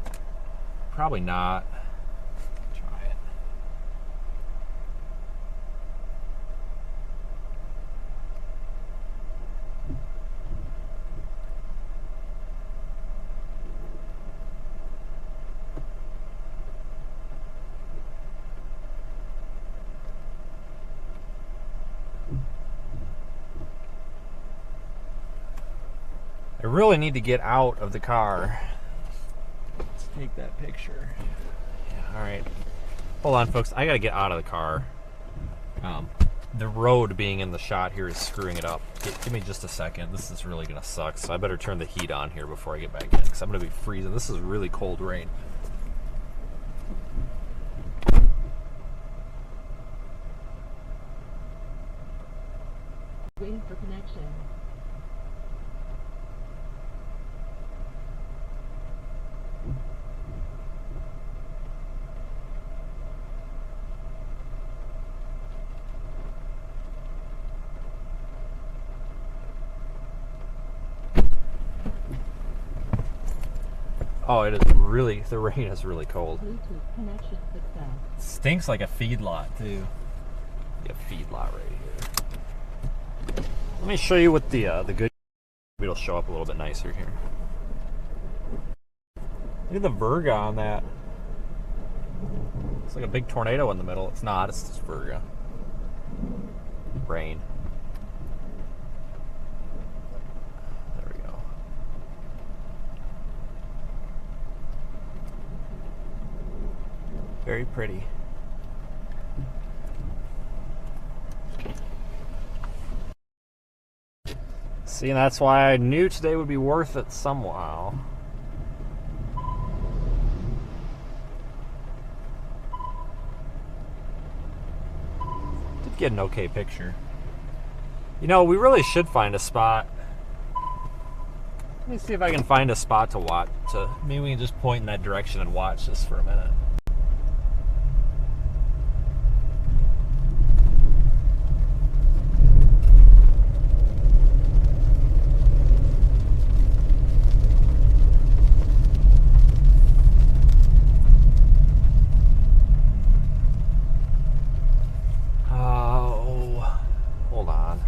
Probably not. Try it. I really need to get out of the car. Let's take that picture. Yeah, all right. Hold on, folks. I got to get out of the car. The road being in the shot here is screwing it up. Give me just a second. This is really going to suck, so I better turn the heat on here before I get back in, because I'm going to be freezing. This is really cold rain. Waiting for connection. Oh, it is really, the rain is really cold. Bluetooth connection success. Stinks like a feedlot, too. Yeah, feedlot right here. Let me show you what the good, it'll show up a little bit nicer here. Look at the virga on that. It's like a big tornado in the middle. It's not, it's just virga. Rain. There we go. Very pretty. See, and that's why I knew today would be worth it somehow. Did get an okay picture. You know, we really should find a spot. Let me see if I can find a spot to watch. Maybe we can just point in that direction and watch this for a minute. Hold on.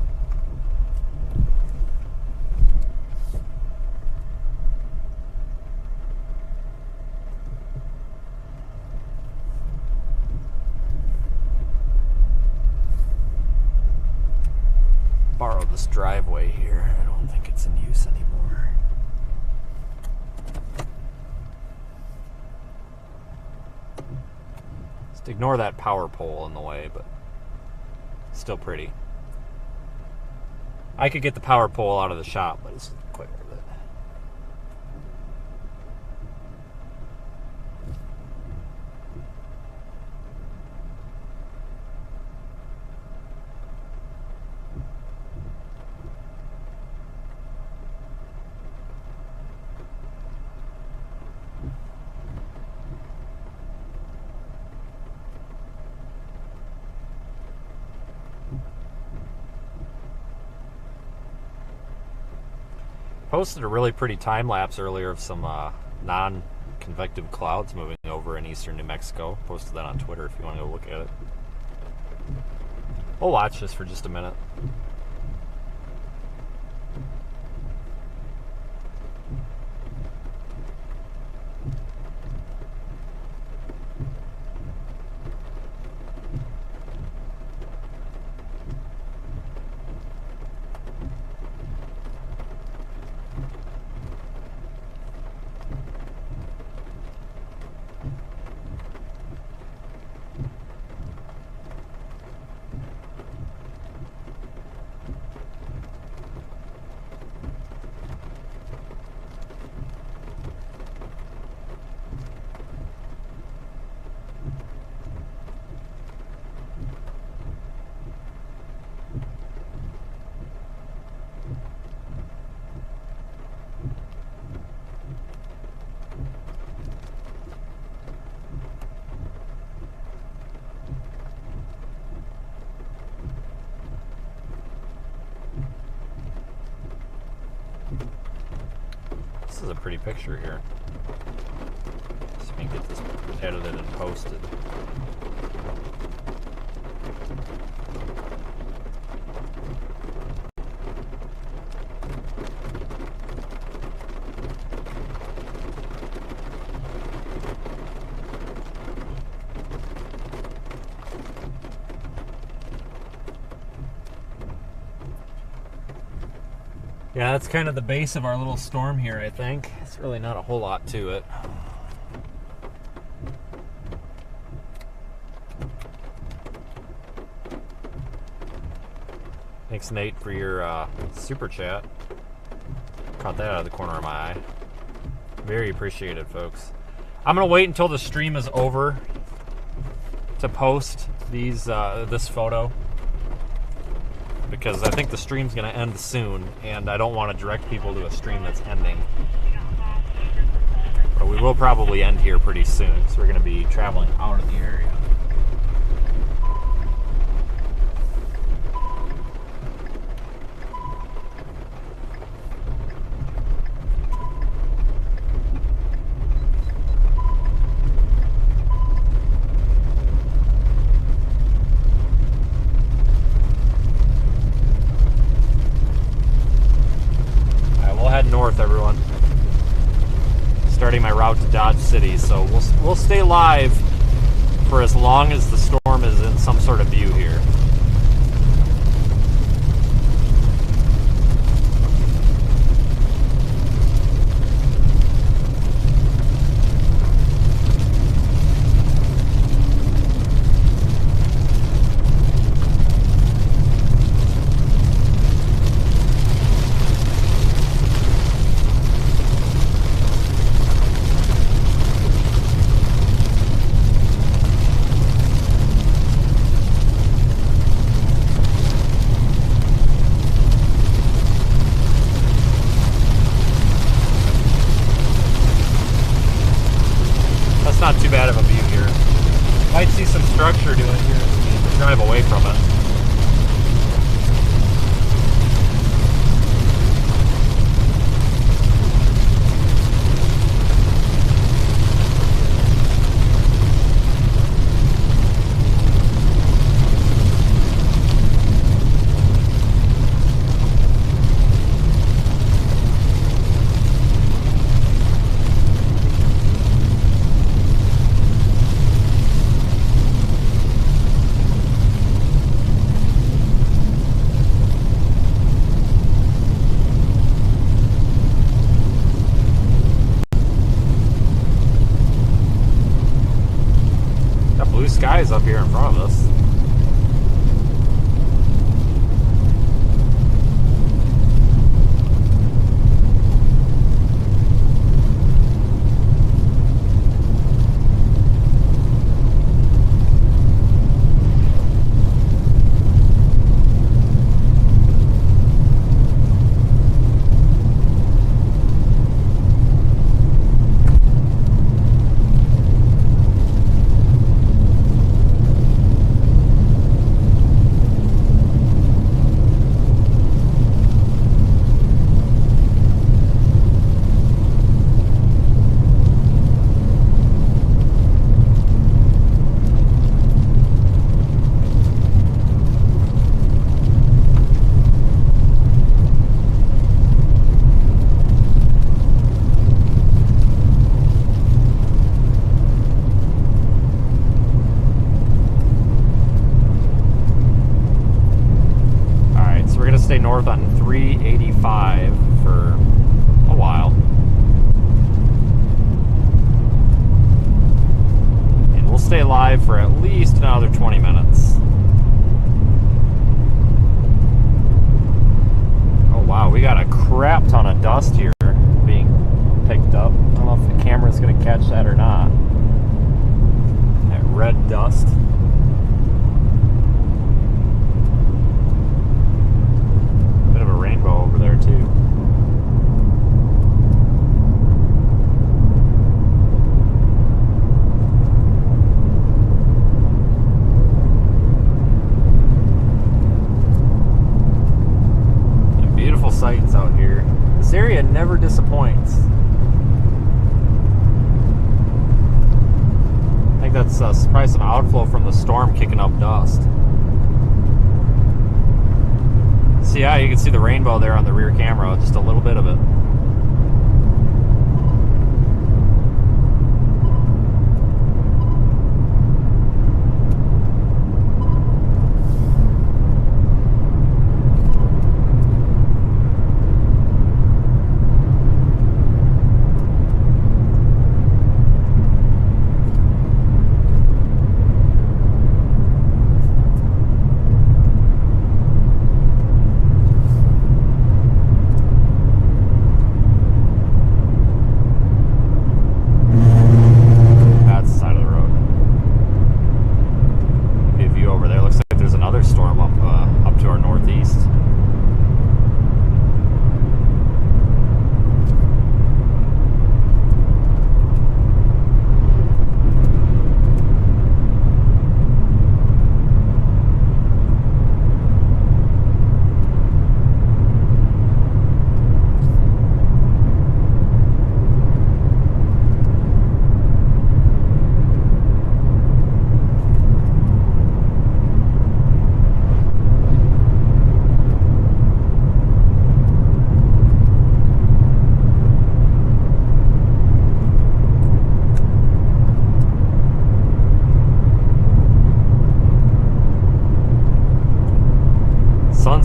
Borrow this driveway here. I don't think it's in use anymore. Just ignore that power pole in the way, but still pretty. I could get the power pole out of the shop, but it's quite worth it. Posted a really pretty time lapse earlier of some non-convective clouds moving over in eastern New Mexico. Posted that on Twitter if you want to go look at it. We'll watch this for just a minute. This is a pretty picture here. See if we can get this edited and posted. Yeah, that's kind of the base of our little storm here, I think. It's really not a whole lot to it. Thanks, Nate, for your super chat. Caught that out of the corner of my eye. Very appreciated, folks. I'm going to wait until the stream is over to post these this photo, because I think the stream's going to end soon, and I don't want to direct people to a stream that's ending. But we will probably end here pretty soon, because we're going to be traveling out of the area. North, everyone. Starting my route to Dodge City, so we'll stay live for as long as the storm is in some sort of view here. Not too bad of a view here. Might see some structure doing here as we drive away from it. Skies up here in front of us. Stay north on 385 for a while. And we'll stay live for at least another 20 minutes. Oh wow, we got a crap ton of dust here being picked up. I don't know if the camera's going to catch that or not. That red dust. Rainbow over there too. And beautiful sights out here. This area never disappoints. that's probably some outflow from the storm kicking up dust. See, yeah, you can see the rainbow there on the rear camera, just a little bit of it.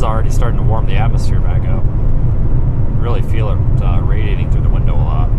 Already starting to warm the atmosphere back up. Really feel it radiating through the window a lot.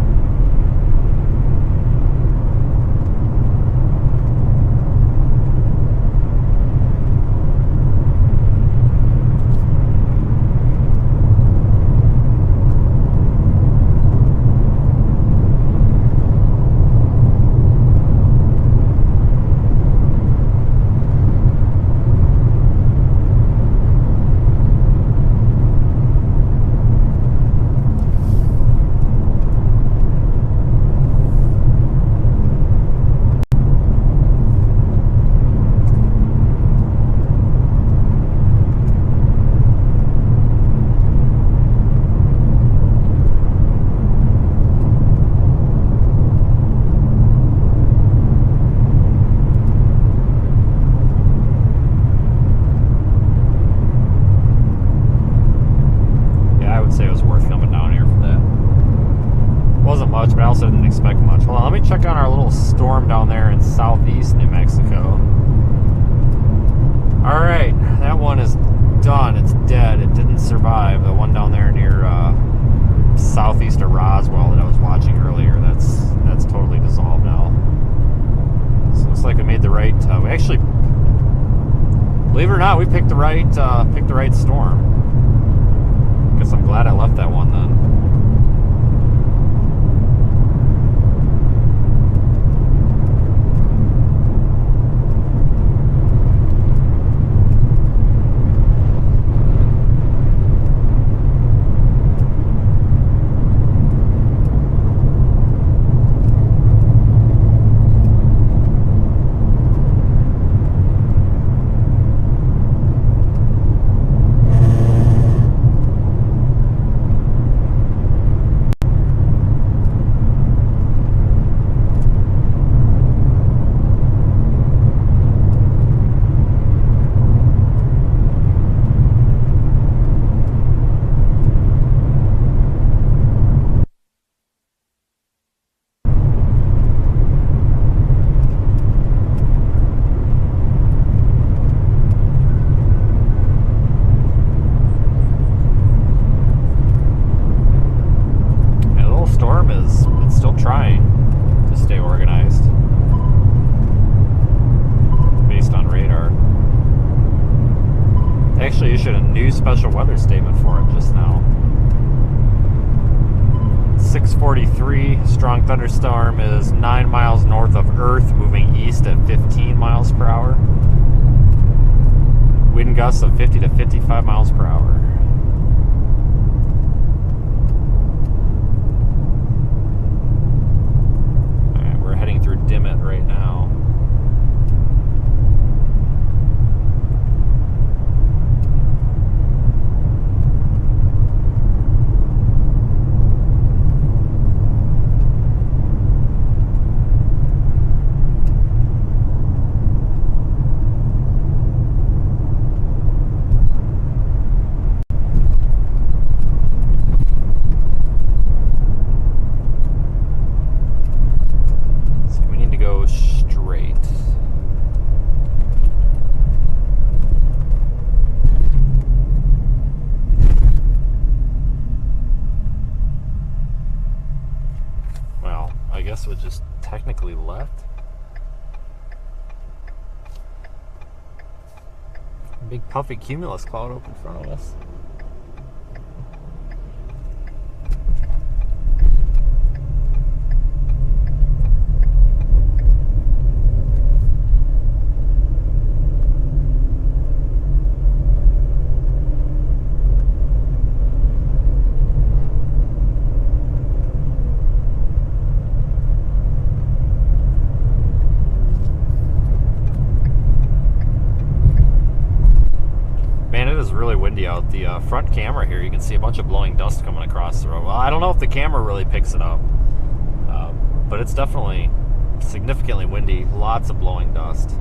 But I also didn't expect much. Hold on, let me check on our little storm down there in southeast New Mexico. Alright, that one is done. It's dead. It didn't survive. The one down there near southeast of Roswell that I was watching earlier, that's totally dissolved now. So it looks like we made the right we actually, believe it or not, we picked the right storm. Guess I'm glad I left that one then. Issued a new special weather statement for it just now. 6:43, strong thunderstorm is 9 miles north of Earth, moving east at 15 miles per hour. Wind gusts of 50 to 55 miles per hour. Alright, we're heading through Dimmitt right now. just technically left. Big puffy cumulus cloud up in front of us. Really windy out. The front camera here, you can see a bunch of blowing dust coming across the road. Well, I don't know if the camera really picks it up, but it's definitely significantly windy. Lots of blowing dust.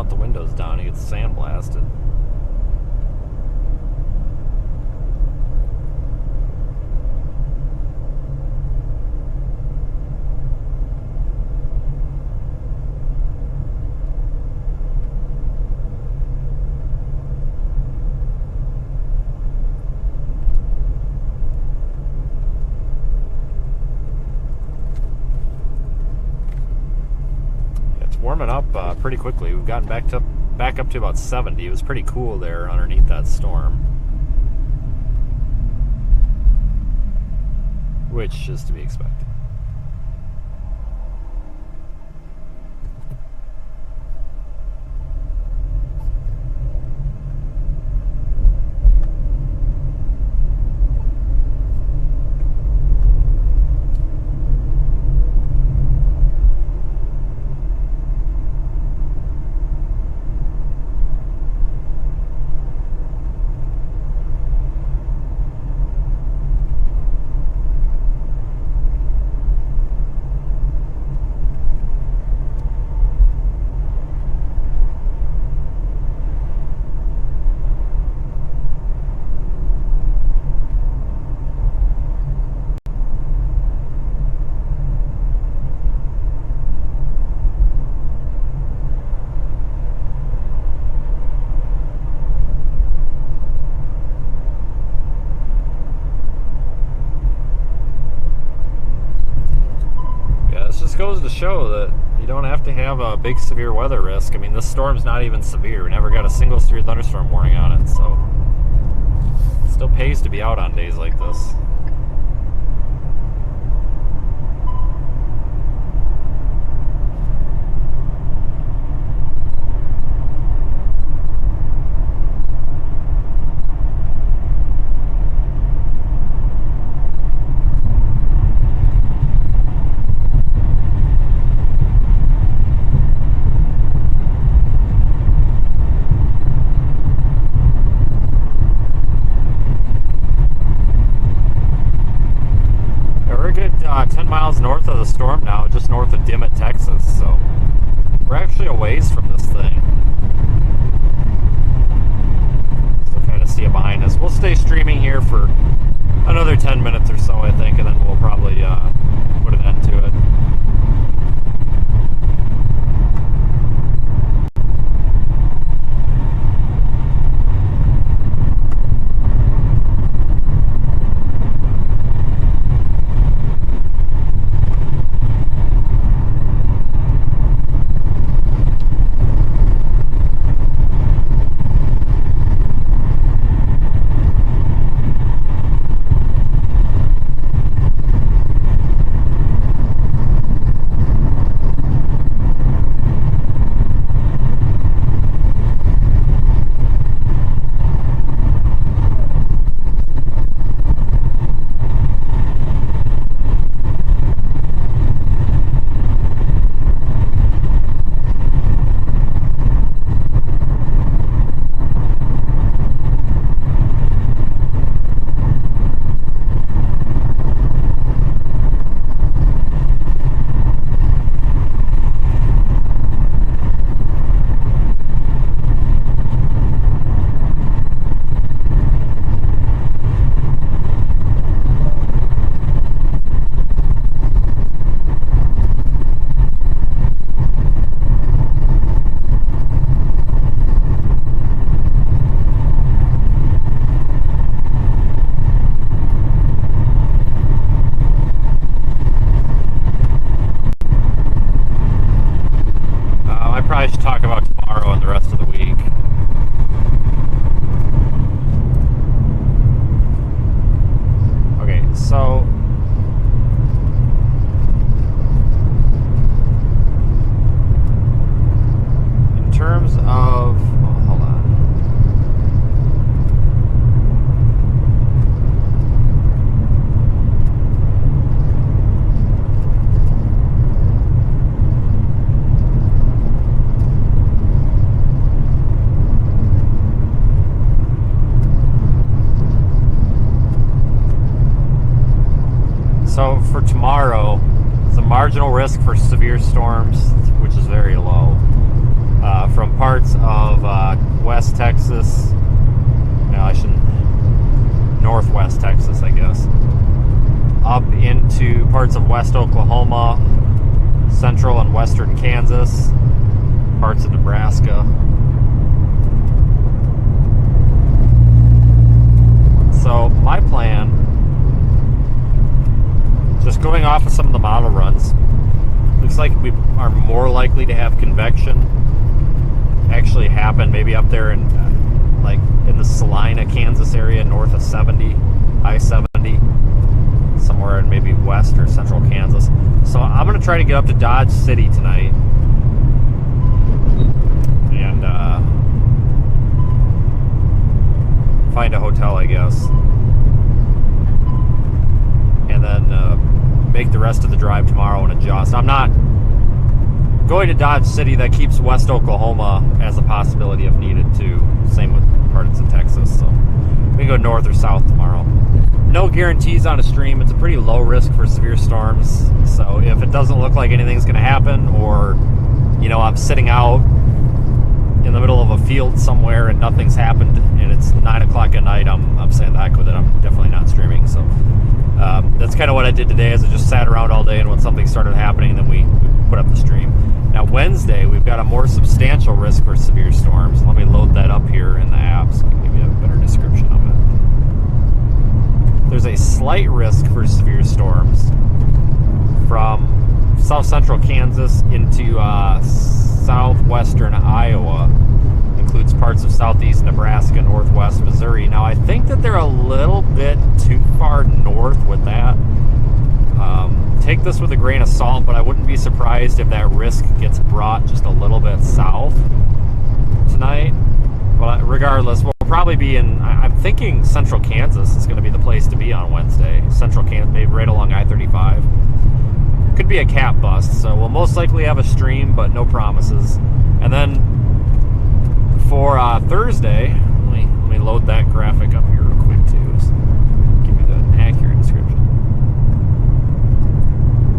The windows down, he gets sandblasted. Warming up pretty quickly. We've gotten back up to about 70. It was pretty cool there underneath that storm, which is to be expected. Goes to show that you don't have to have a big severe weather risk. I mean, this storm's not even severe. We never got a single severe thunderstorm warning on it, so it still pays to be out on days like this. North of the storm now, just north of Dimmitt, Texas, so we're actually a ways from this thing. So kind of see it behind us. We'll stay streaming here for another 10 minutes or so, I think, and then we'll probably put an end to it. probably should talk about tomorrow and the rest of the week. Okay, so in terms of, oh, hold on. So for tomorrow, the marginal risk for severe storms, which is very low, from parts of West Texas, no, I shouldn't, Northwest Texas, I guess, up into parts of West Oklahoma, central and western Kansas, parts of Nebraska. So my plan, just going off of some of the model runs, looks like we are more likely to have convection actually happen maybe up there in like in the Salina, Kansas area, north of 70, I-70, somewhere in maybe west or central Kansas. So I'm going to try to get up to Dodge City tonight and find a hotel, I guess, and then make the rest of the drive tomorrow and adjust. I'm not going to Dodge City. That keeps West Oklahoma as a possibility if needed too. Same with parts of Texas. So we can go north or south tomorrow. No guarantees on a stream. It's a pretty low risk for severe storms. So if it doesn't look like anything's going to happen, or you know, I'm sitting out in the middle of a field somewhere and nothing's happened and it's 9 o'clock at night, I'm saying the heck with it. I'm definitely not streaming. So that's kind of what I did today, is I just sat around all day, and when something started happening, then we put up the stream. Now Wednesday, we've got a more substantial risk for severe storms. Let me load that up here in the app so I can give you a better description of it. There's a slight risk for severe storms from south central Kansas into southwestern Iowa. Includes parts of southeast Nebraska, northwest Missouri. Now I think that they're a little bit too far north with that. Take this with a grain of salt, but I wouldn't be surprised if that risk gets brought just a little bit south tonight. But regardless, we'll probably be in, I'm thinking central Kansas is going to be the place to be on Wednesday. Central Kansas, maybe right along I-35. Could be a cap bust, so we'll most likely have a stream, but no promises. And then for Thursday, let me load that graphic up here real quick too, so give you the accurate description.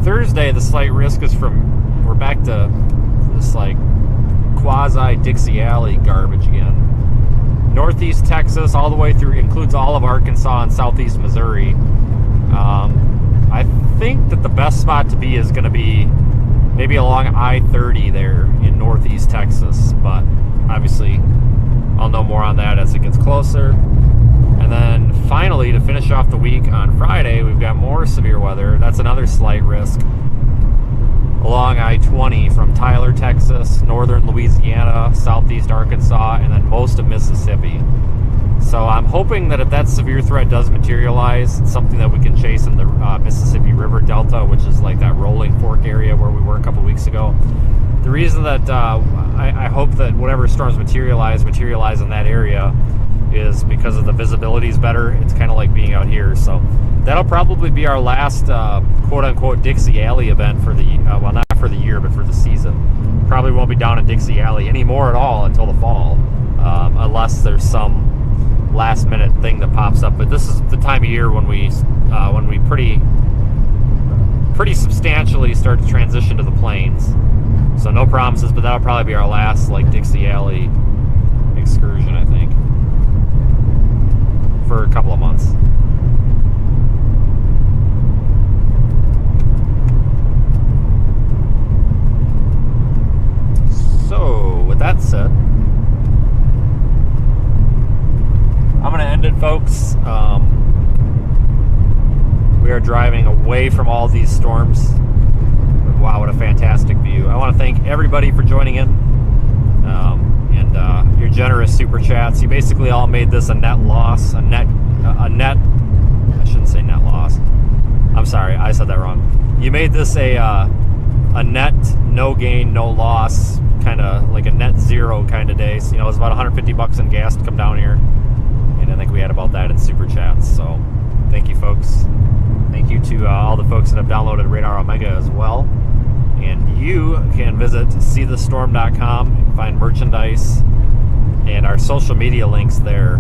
Thursday, the slight risk is from, we're back to this like quasi Dixie Alley garbage again. Northeast Texas, all the way through, includes all of Arkansas and southeast Missouri. I think that the best spot to be is going to be maybe along I-30 there in northeast Texas, but obviously I'll know more on that as it gets closer. And then finally, to finish off the week on Friday, we've got more severe weather. That's another slight risk along I-20 from Tyler, Texas, northern Louisiana, southeast Arkansas, and then most of Mississippi. So I'm hoping that if that severe threat does materialize, it's something that we can chase in the Mississippi River Delta, which is like that rolling fork area where we were a couple weeks ago. The reason that I hope that whatever storms materialize in that area is because of the visibility is better. It's kind of like being out here. So that'll probably be our last quote-unquote Dixie Alley event for the, well, not for the year, but for the season. Probably won't be down in Dixie Alley anymore at all until the fall, unless there's some last-minute thing that pops up. But this is the time of year when we pretty substantially start to transition to the plains. So no promises, but that'll probably be our last like Dixie Alley excursion, I think, for a couple of months. So with that said, I'm going to end it, folks. We are driving away from all these storms. Wow, what a fantastic view. I want to thank everybody for joining in. generous super chats. You basically all made this a net loss, a net, I shouldn't say net loss. I'm sorry, I said that wrong. You made this a net, no gain, no loss, kind of like a net zero kind of day. So, you know, it was about 150 bucks in gas to come down here. And I think we had about that in super chats. So thank you, folks. Thank you to all the folks that have downloaded Radar Omega as well. And you can visit seethestorm.com and find merchandise and our social media links there,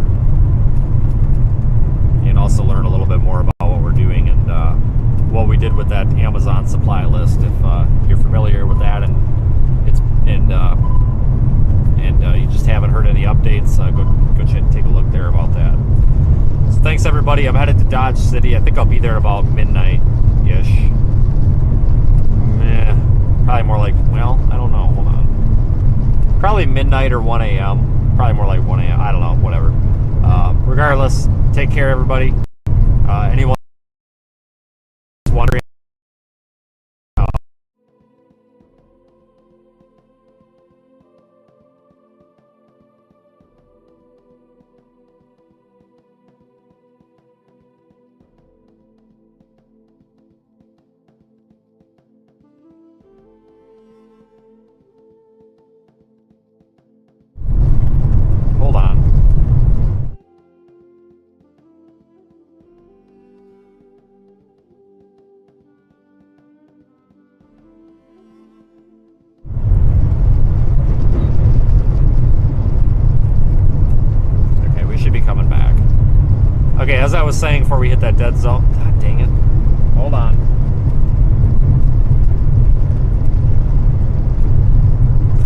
and also learn a little bit more about what we're doing and what we did with that Amazon supply list. If you're familiar with that and you just haven't heard any updates, go take a look there about that. So thanks everybody. I'm headed to Dodge City. I think I'll be there about midnight-ish. Probably more like, well, I don't know. Hold on. Probably midnight or 1 a.m. Probably more like 1 a.m. I don't know. Whatever. Regardless, take care, everybody. Anyone wondering? Hold on. Okay, we should be coming back. Okay, as I was saying before we hit that dead zone. God dang it. Hold on.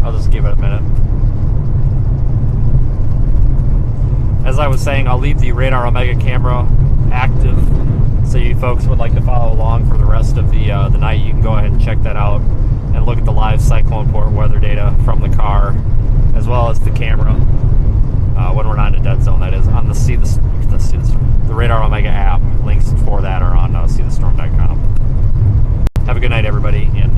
I'll just give it a minute. As I was saying, I'll leave the Radar Omega camera active, so you folks would like to follow along for the rest of the night. You can go ahead and check that out and look at the live cyclone port weather data from the car, as well as the camera when we're not in a dead zone. That is on the the Radar Omega app. Links for that are on seethestorm.com. Have a good night, everybody, and